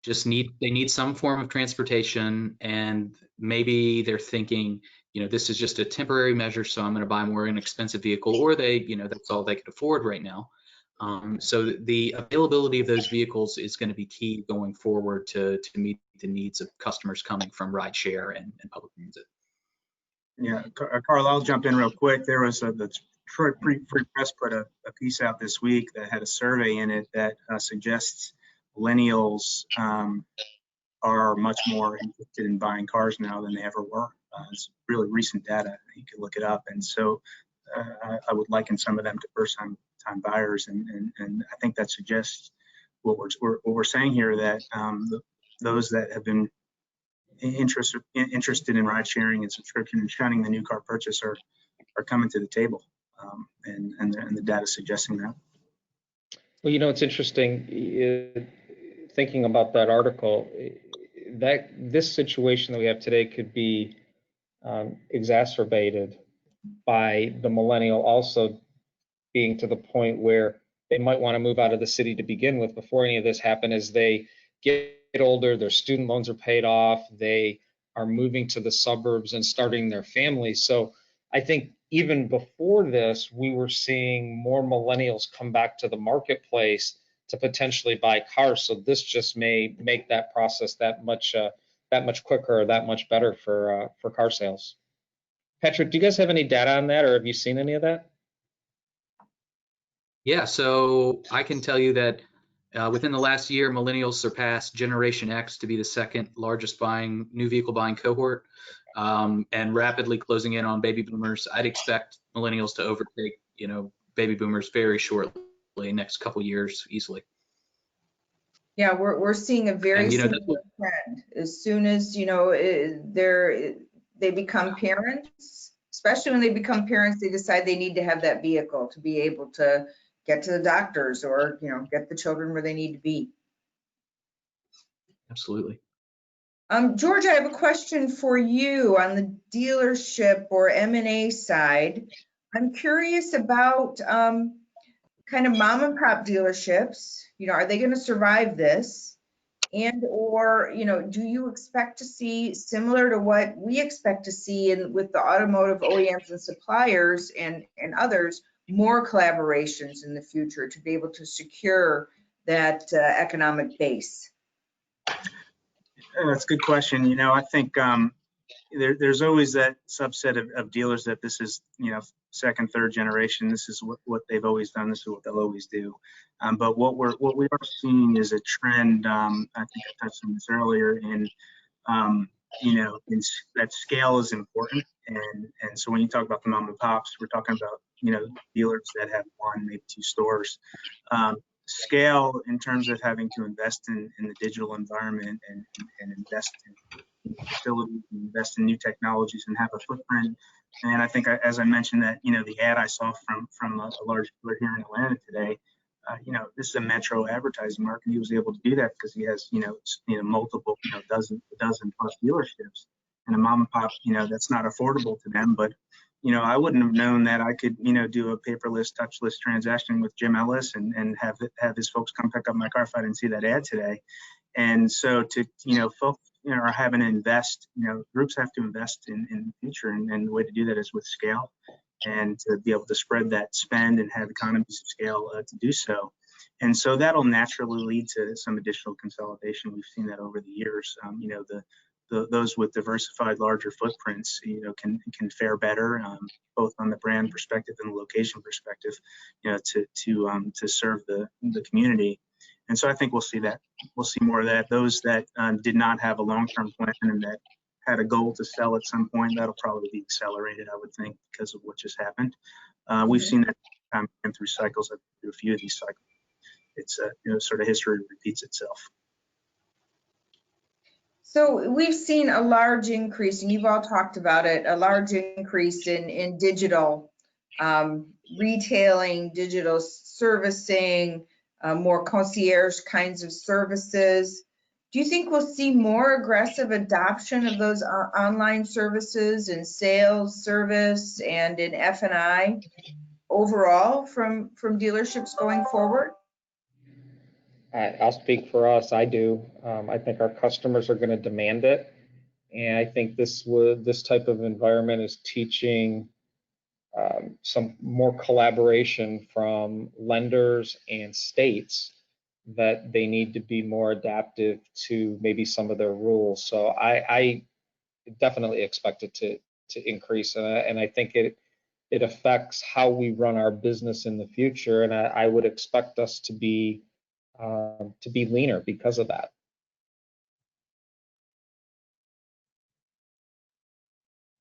just need some form of transportation, and maybe they're thinking, this is just a temporary measure, so I'm going to buy a more inexpensive vehicle, or that's all they can afford right now. So the availability of those vehicles is going to be key going forward to meet the needs of customers coming from rideshare and public transit. Yeah, Carla, I'll jump in real quick. There was the Detroit Free Press put a piece out this week that had a survey in it that suggests millennials are much more interested in buying cars now than they ever were. It's really recent data. You can look it up. And so I would liken some of them to first-time buyers. And I think that suggests what we're saying here, that those that have been interested in ride sharing and subscription and shunning the new car purchase are coming to the table, and the data suggesting that. Well, it's interesting thinking about that article, that this situation that we have today could be exacerbated by the millennial also being to the point where they might want to move out of the city to begin with before any of this happened. As they get older, their student loans are paid off, they are moving to the suburbs and starting their families. So I think even before this, we were seeing more millennials come back to the marketplace to potentially buy cars. So this just may make that process that much quicker, or that much better for car sales. Patrick, do you guys have any data on that, or have you seen any of that? Yeah, so I can tell you that within the last year, millennials surpassed Generation X to be the second largest new vehicle buying cohort, and rapidly closing in on baby boomers. I'd expect millennials to overtake, baby boomers very shortly, next couple years easily. Yeah, we're seeing a very similar trend. As soon as they become parents, especially when they become parents, they decide they need to have that vehicle to be able to get to the doctors or get the children where they need to be. Absolutely. George, I have a question for you on the dealership or M&A side. I'm curious about kind of mom and pop dealerships. Are they going to survive this? And or do you expect to see, similar to what we expect to see with the automotive OEMs and suppliers and others, more collaborations in the future to be able to secure that economic base? That's a good question. You know, I think there's always that subset of dealers that this is, you know, second, third generation. This is what they've always done. This is what they'll always do. But what we are seeing is a trend. I think I touched on this earlier. You know, that scale is important. And so when you talk about the mom and pops, we're talking about, you know, dealers that have one, maybe two stores. Scale in terms of having to invest in the digital environment and invest in facilities, invest in new technologies, and have a footprint. And I think, as I mentioned, that, you know, the ad I saw from a large dealer here in Atlanta today, you know, this is a metro advertising market. He was able to do that because he has, you know, multiple, you know, dozen plus dealerships. And a mom and pop, you know, that's not affordable to them. But, you know, I wouldn't have known that I could, you know, do a paperless, touchless transaction with Jim Ellis and have his folks come pick up my car if I didn't see that ad today. And so to, you know, folks, you know, are having to invest, you know, groups have to invest in the future. And the way to do that is with scale and to be able to spread that spend and have economies of scale to do so. And so that'll naturally lead to some additional consolidation. We've seen that over the years. You know, those with diversified larger footprints, you know, can fare better, both on the brand perspective and the location perspective, you know, to serve the community. And so I think we'll see that. We'll see more of that. Those that did not have a long-term plan and that had a goal to sell at some point, that'll probably be accelerated, I would think, because of what just happened. We've seen that through cycles. I've been through a few of these cycles. It's you know, sort of history repeats itself. So we've seen a large increase, and you've all talked about it, a large increase in digital retailing, digital servicing, more concierge kinds of services. Do you think we'll see more aggressive adoption of those online services in sales, service, and in F&I overall from dealerships going forward? I'll speak for us. I do. I think our customers are going to demand it, and I think this type of environment is teaching some more collaboration from lenders and states that they need to be more adaptive to maybe some of their rules. So I definitely expect it to increase, and I think it affects how we run our business in the future, and I would expect us to be leaner because of that.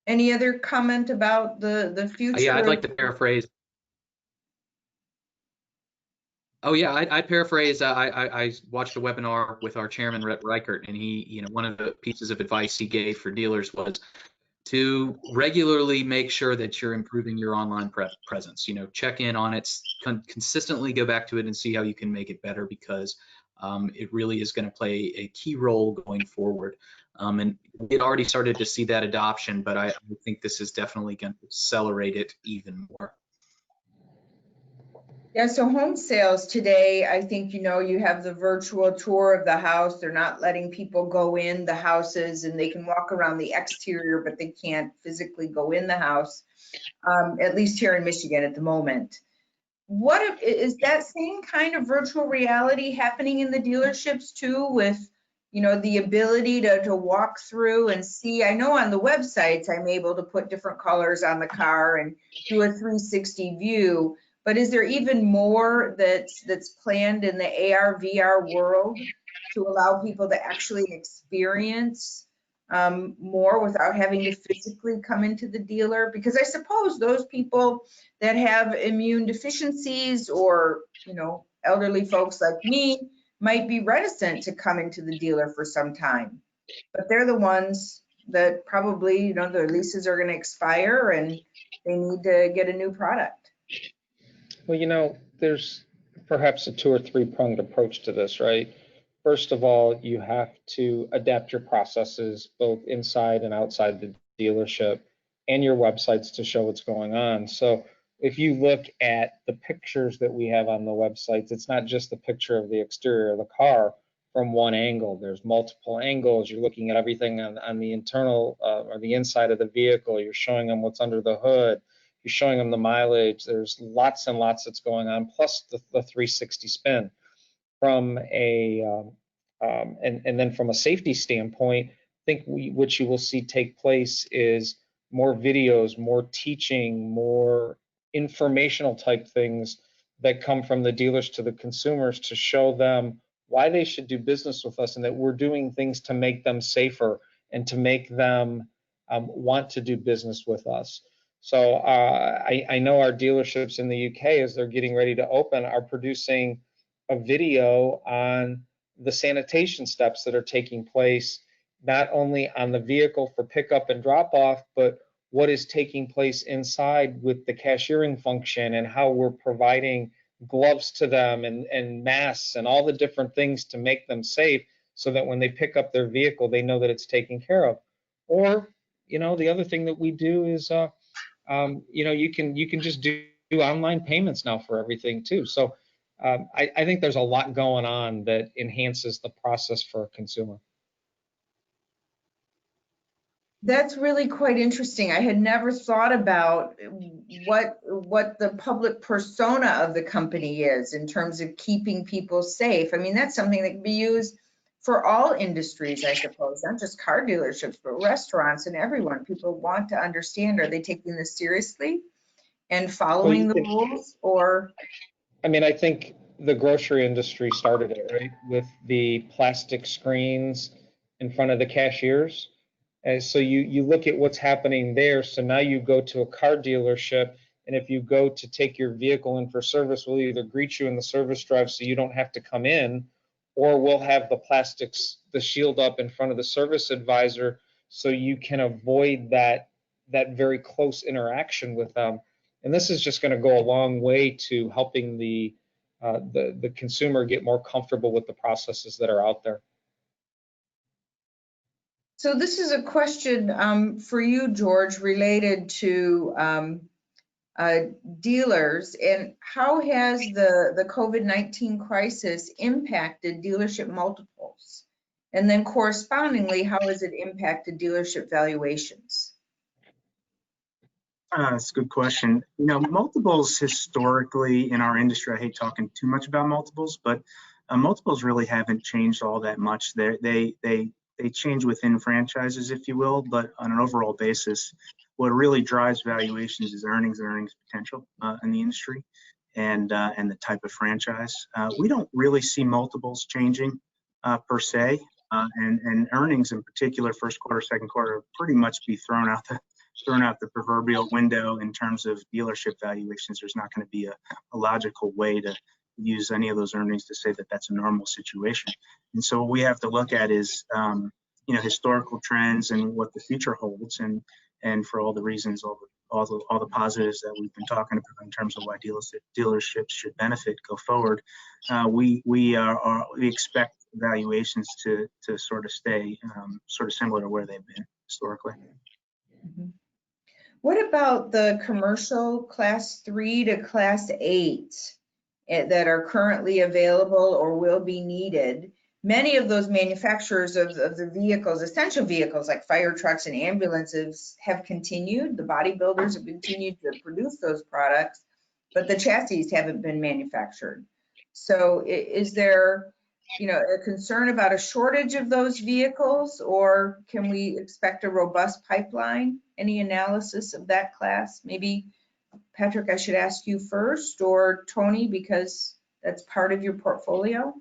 Any other comment about the future? Yeah, I'd like to paraphrase. Oh yeah, I'd paraphrase. I watched a webinar with our chairman, Rhett Reichert, and he, you know, one of the pieces of advice he gave for dealers was to regularly make sure that you're improving your online presence. You know, check in on it, consistently go back to it and see how you can make it better, because it really is going to play a key role going forward. And it already started to see that adoption, but I think this is definitely going to accelerate it even more. Yeah, so home sales today, I think, you know, you have the virtual tour of the house. They're not letting people go in the houses, and they can walk around the exterior, but they can't physically go in the house, at least here in Michigan at the moment. What is that same kind of virtual reality happening in the dealerships too, with, you know, the ability to walk through and see? I know on the websites I'm able to put different colors on the car and do a 360 view. But is there even more that's planned in the AR, VR world to allow people to actually experience more without having to physically come into the dealer? Because I suppose those people that have immune deficiencies or, you know, elderly folks like me might be reticent to come into the dealer for some time. But they're the ones that probably, you know, their leases are going to expire and they need to get a new product. Well, you know, there's perhaps a 2 or 3 pronged approach to this, right? First of all, you have to adapt your processes both inside and outside the dealership and your websites to show what's going on. So if you look at the pictures that we have on the websites, it's not just the picture of the exterior of the car from one angle. There's multiple angles. You're looking at everything on the internal or the inside of the vehicle. You're showing them what's under the hood. You're showing them the mileage. There's lots and lots that's going on, plus the 360 spin. From a and then from a safety standpoint, I think what you will see take place is more videos, more teaching, more informational type things that come from the dealers to the consumers to show them why they should do business with us and that we're doing things to make them safer and to make them want to do business with us. So I know our dealerships in the UK, as they're getting ready to open, are producing a video on the sanitation steps that are taking place, not only on the vehicle for pickup and drop off, but what is taking place inside with the cashiering function and how we're providing gloves to them and masks and all the different things to make them safe so that when they pick up their vehicle, they know that it's taken care of. Or, you know, the other thing that we do is, you know, you can just do online payments now for everything too. So I think there's a lot going on that enhances the process for a consumer. That's really quite interesting. I had never thought about what the public persona of the company is in terms of keeping people safe. I mean, that's something that can be used for all industries, I suppose, not just car dealerships, but restaurants and everyone. People want to understand, are they taking this seriously and following the rules? Or I mean, I think the grocery industry started it, right? With the plastic screens in front of the cashiers. And so you look at what's happening there. So now you go to a car dealership, and if you go to take your vehicle in for service, we'll either greet you in the service drive so you don't have to come in, or we'll have the plastics, the shield up in front of the service advisor so you can avoid that very close interaction with them. And this is just going to go a long way to helping the consumer get more comfortable with the processes that are out there. so this is a question for you, George, related to dealers, and how has the COVID-19 crisis impacted dealership multiples? And then correspondingly, how has it impacted dealership valuations? That's a good question. You know, multiples historically in our industry, I hate talking too much about multiples, but multiples really haven't changed all that much. They change within franchises, if you will, but on an overall basis, what really drives valuations is earnings and earnings potential in the industry and the type of franchise. We don't really see multiples changing per se, and earnings in particular, first quarter, second quarter, pretty much be thrown out the proverbial window in terms of dealership valuations. There's not going to be a logical way to use any of those earnings to say that that's a normal situation. And so what we have to look at is, you know, historical trends and what the future holds, and for all the reasons, all the positives that we've been talking about in terms of why dealerships should benefit go forward. We expect valuations to sort of stay sort of similar to where they've been historically. Mm-hmm. What about the commercial class 3 to class 8 that are currently available or will be needed? Many of those manufacturers of the vehicles, essential vehicles like fire trucks and ambulances, have continued. The bodybuilders have continued to produce those products, but the chassis haven't been manufactured. So is there, you know, a concern about a shortage of those vehicles, or can we expect a robust pipeline? Any analysis of that class? Maybe, Patrick, I should ask you first, or Tony, because that's part of your portfolio.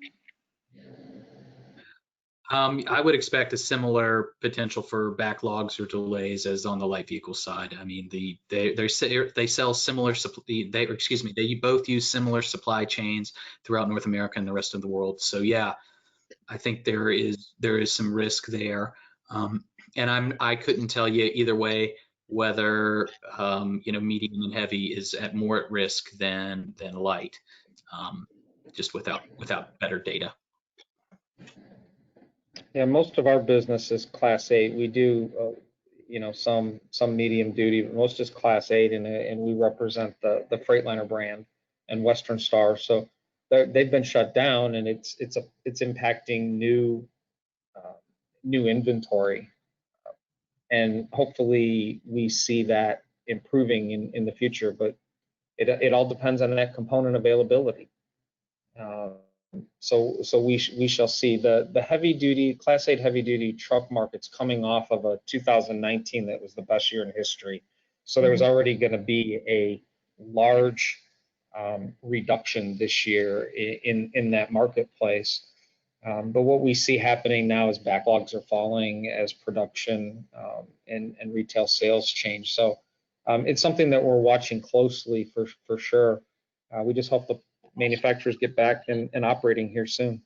I would expect a similar potential for backlogs or delays as on the light vehicle side. I mean, they sell similar, they both use similar supply chains throughout North America and the rest of the world. So yeah, I think there is some risk there. And I couldn't tell you either way whether you know, medium and heavy is more at risk than light, just without better data. Yeah, most of our business is Class 8. We do, you know, some medium duty, but most is Class 8, and we represent the Freightliner brand and Western Star. So they've been shut down, and it's impacting new inventory, and hopefully we see that improving in the future, but it all depends on that component availability. So we shall see. The heavy duty, Class 8 heavy duty truck market's coming off of a 2019 that was the best year in history. So there was already going to be a large reduction this year in that marketplace. But what we see happening now is backlogs are falling as production and retail sales change. So it's something that we're watching closely for sure. We just hope the manufacturers get back and operating here soon.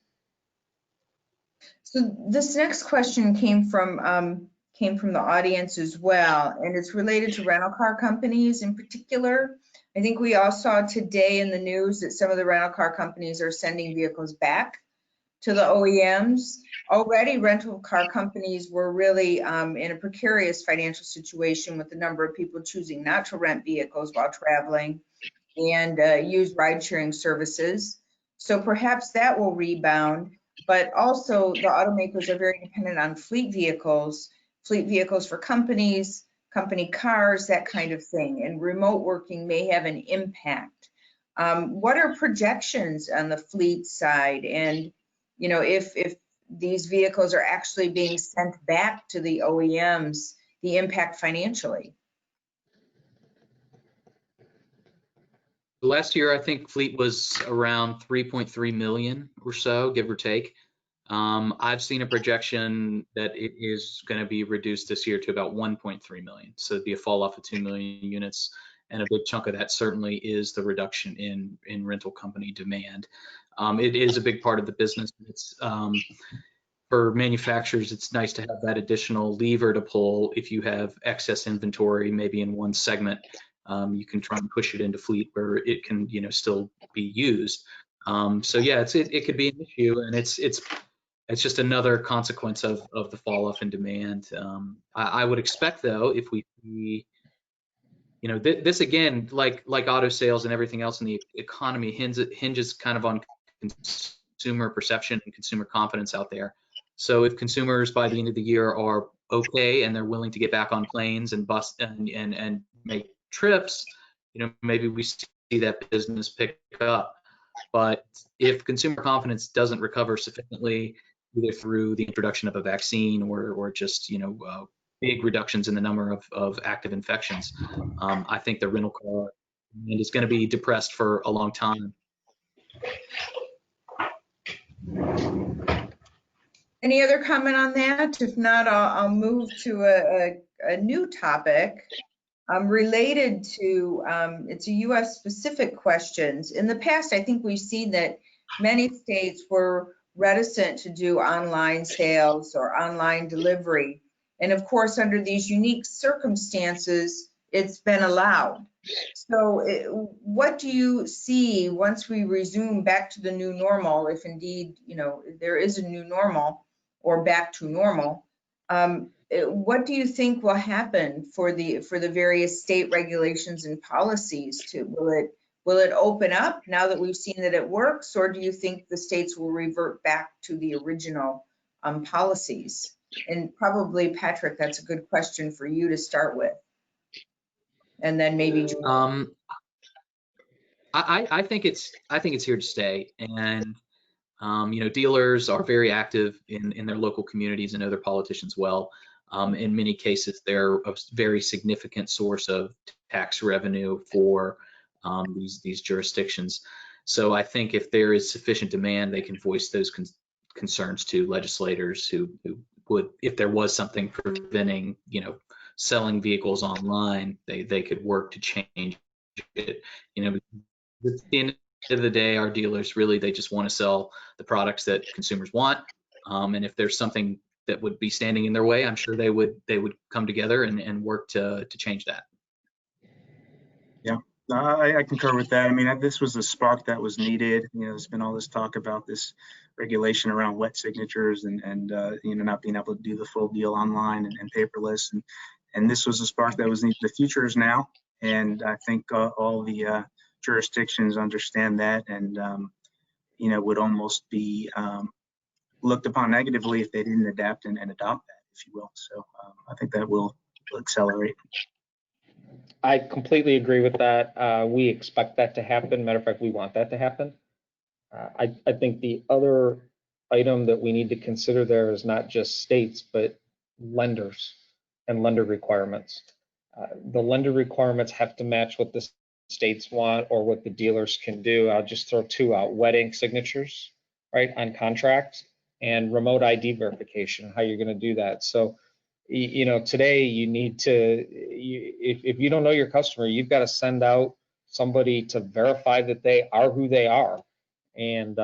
So this next question came from the audience as well, and it's related to rental car companies in particular. I think we all saw today in the news that some of the rental car companies are sending vehicles back to the OEMs. Already rental car companies were really in a precarious financial situation with the number of people choosing not to rent vehicles while traveling and use ride-sharing services. So perhaps that will rebound, but also the automakers are very dependent on fleet vehicles for companies, company cars, that kind of thing, and remote working may have an impact. What are projections on the fleet side? And, you know, if these vehicles are actually being sent back to the OEMs, the impact financially? Last year, I think fleet was around 3.3 million or so, give or take. I've seen a projection that it is going to be reduced this year to about 1.3 million. So it'd be a fall off of 2 million units. And a big chunk of that certainly is the reduction in rental company demand. It is a big part of the business. It's for manufacturers, it's nice to have that additional lever to pull if you have excess inventory, maybe in one segment. You can try and push it into fleet where it can, you know, still be used. So yeah, it could be an issue, and it's just another consequence of the fall off in demand. I would expect though, if we see, you know, this again, like auto sales and everything else in the economy hinges kind of on consumer perception and consumer confidence out there. So if consumers by the end of the year are okay and they're willing to get back on planes and bus and make trips, you know, maybe we see that business pick up. But if consumer confidence doesn't recover sufficiently, either through the introduction of a vaccine or just, you know, big reductions in the number of active infections, I think the rental car demand is going to be depressed for a long time. Any other comment on that? If not, I'll move to a new topic related to, it's a US specific questions. In the past, I think we've seen that many states were reticent to do online sales or online delivery. And of course, under these unique circumstances, it's been allowed. So what do you see once we resume back to the new normal, if indeed, you know, there is a new normal or back to normal? What do you think will happen for the various state regulations and policies? Will it open up now that we've seen that it works, or do you think the states will revert back to the original policies? And probably, Patrick, that's a good question for you to start with. And then maybe I think it's here to stay, and you know, dealers are very active in their local communities and know their politicians well. In many cases, they're a very significant source of tax revenue for these jurisdictions. So I think if there is sufficient demand, they can voice those concerns to legislators who would, if there was something preventing, you know, selling vehicles online, they could work to change it. You know, at the end of the day, our dealers really, they just want to sell the products that consumers want. And if there's something that would be standing in their way, I'm sure they would come together and work to change that. Yeah, I concur with that. I mean, this was a spark that was needed. You know, there's been all this talk about this regulation around wet signatures and you know, not being able to do the full deal online and paperless. And this was a spark that was needed. The future is now, and I think all the jurisdictions understand that, and you know, would almost be looked upon negatively if they didn't adapt and adopt that, if you will. So I think that will accelerate. I completely agree with that. We expect that to happen. Matter of fact, we want that to happen. I think the other item that we need to consider there is not just states, but lenders and lender requirements. The lender requirements have to match what the states want or what the dealers can do. I'll just throw two out: wedding signatures, right, on contracts, and remote ID verification, how you're going to do that. So, you know, today you need to, if you don't know your customer, you've got to send out somebody to verify that they are who they are. And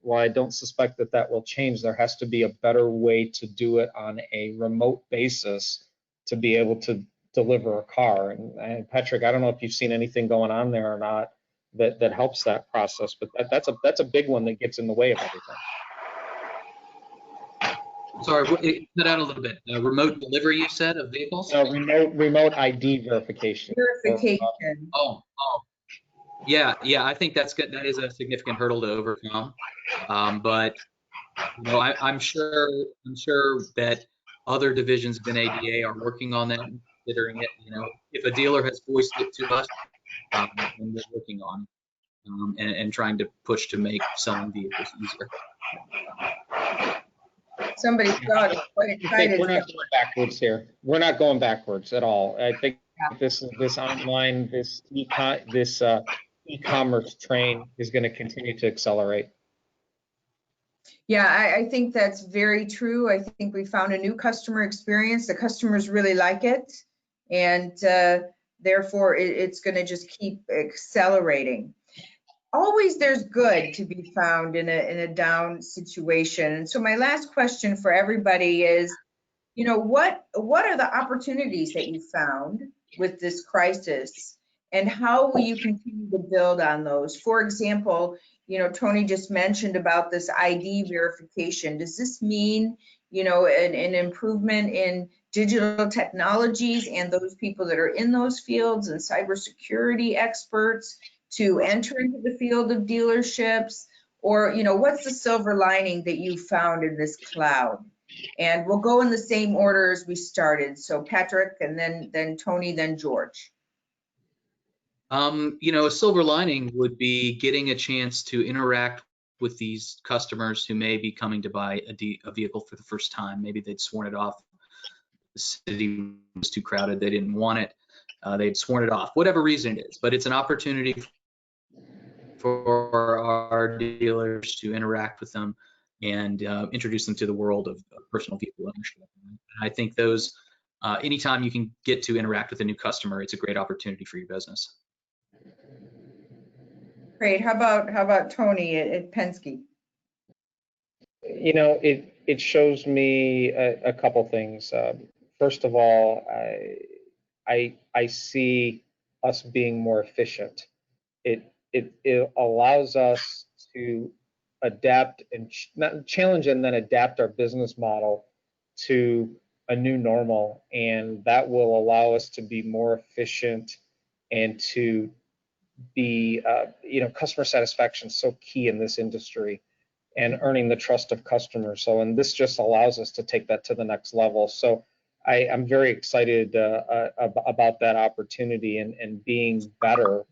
while I don't suspect that that will change, there has to be a better way to do it on a remote basis to be able to deliver a car. And Patrick, I don't know if you've seen anything going on there or not that helps that process, but that's a big one that gets in the way of everything. Sorry, it cut out a little bit. Remote delivery, you said, of vehicles? No, remote ID verification. Verification. Yeah, I think that's good. That is a significant hurdle to overcome. But you know, I'm sure that other divisions of ADA are working on that, considering it. You know, if a dealer has voiced it to us, and we're working on and trying to push to make selling vehicles easier. Somebody got it quite excited. We're not going backwards here. We're not going backwards at all. I think this online, this e-commerce train is going to continue to accelerate. Yeah, I think that's very true. I think we found a new customer experience. The customers really like it, and therefore it's going to just keep accelerating. Always there's good to be found in a down situation. And so my last question for everybody is, you know, what are the opportunities that you found with this crisis, and how will you continue to build on those? For example, you know, Tony just mentioned about this ID verification. Does this mean, you know, an improvement in digital technologies and those people that are in those fields and cybersecurity experts to enter into the field of dealerships? Or, you know, what's the silver lining that you found in this cloud? And we'll go in the same order as we started. So Patrick, and then Tony, then George. You know, a silver lining would be getting a chance to interact with these customers who may be coming to buy a vehicle for the first time. Maybe they'd sworn it off. The city was too crowded. They didn't want it. They'd sworn it off, whatever reason it is. But it's an opportunity for our dealers to interact with them and introduce them to the world of personal vehicle ownership. And I think those, anytime you can get to interact with a new customer, it's a great opportunity for your business. Great. How about Tony at Penske? You know, it shows me a couple things. First of all, I see us being more efficient. It allows us to adapt and not challenge and then adapt our business model to a new normal, and that will allow us to be more efficient and to be, you know, customer satisfaction is so key in this industry, and earning the trust of customers. So, and this just allows us to take that to the next level. So I'm very excited about that opportunity and being better.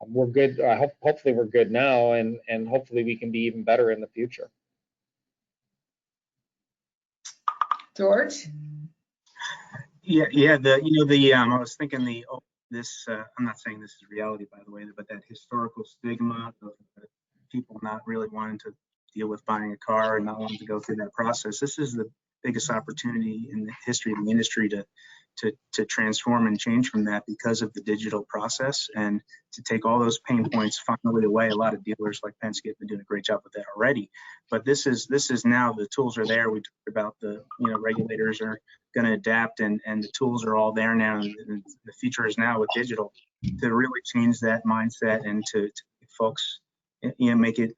We're good. Hopefully we're good now, and hopefully we can be even better in the future. George? Yeah. I was thinking I'm not saying this is reality, by the way, but that historical stigma of people not really wanting to deal with buying a car and not wanting to go through that process. This is the biggest opportunity in the history of the industry to transform and change from that because of the digital process, and to take all those pain points finally away. A lot of dealers like Penske have been doing a great job with that already, but this is now the tools are there. We talked about the, you know, regulators are going to adapt, and the tools are all there now. And the future is now with digital to really change that mindset and to folks, you know, make it,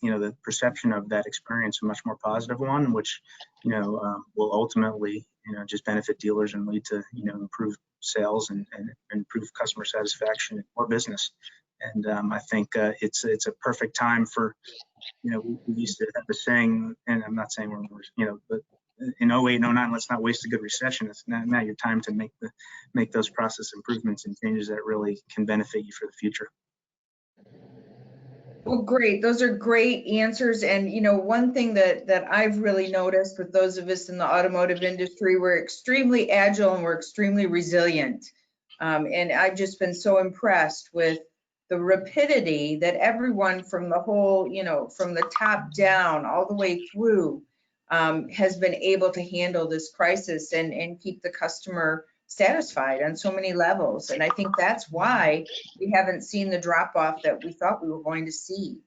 you know, the perception of that experience a much more positive one, which, you know, will ultimately, you know, just benefit dealers and lead to, you know, improved sales and improved customer satisfaction and more business. And I think it's a perfect time for, you know, we used to have a saying, and I'm not saying we're, you know, but in 08 and 09, let's not waste a good recession. It's now your time to make those process improvements and changes that really can benefit you for the future. Well, great. Those are great answers. And, you know, one thing that I've really noticed with those of us in the automotive industry, we're extremely agile and we're extremely resilient. And I've just been so impressed with the rapidity that everyone from the whole, you know, from the top down all the way through has been able to handle this crisis and keep the customer satisfied on so many levels. And I think that's why we haven't seen the drop off that we thought we were going to see.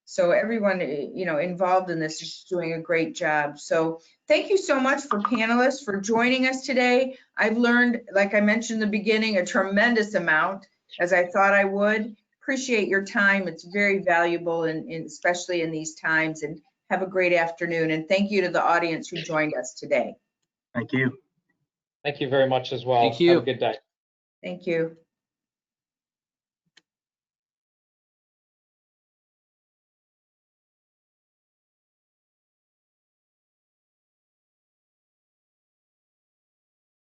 So everyone, you know, involved in this is doing a great job. So thank you so much for panelists for joining us today. I've learned, like I mentioned in the beginning, a tremendous amount, as I thought I would. Appreciate your time. It's very valuable, and especially in these times. And have a great afternoon. And thank you to the audience who joined us today. Thank you. Thank you very much as well. Thank you. Have a good day. Thank you.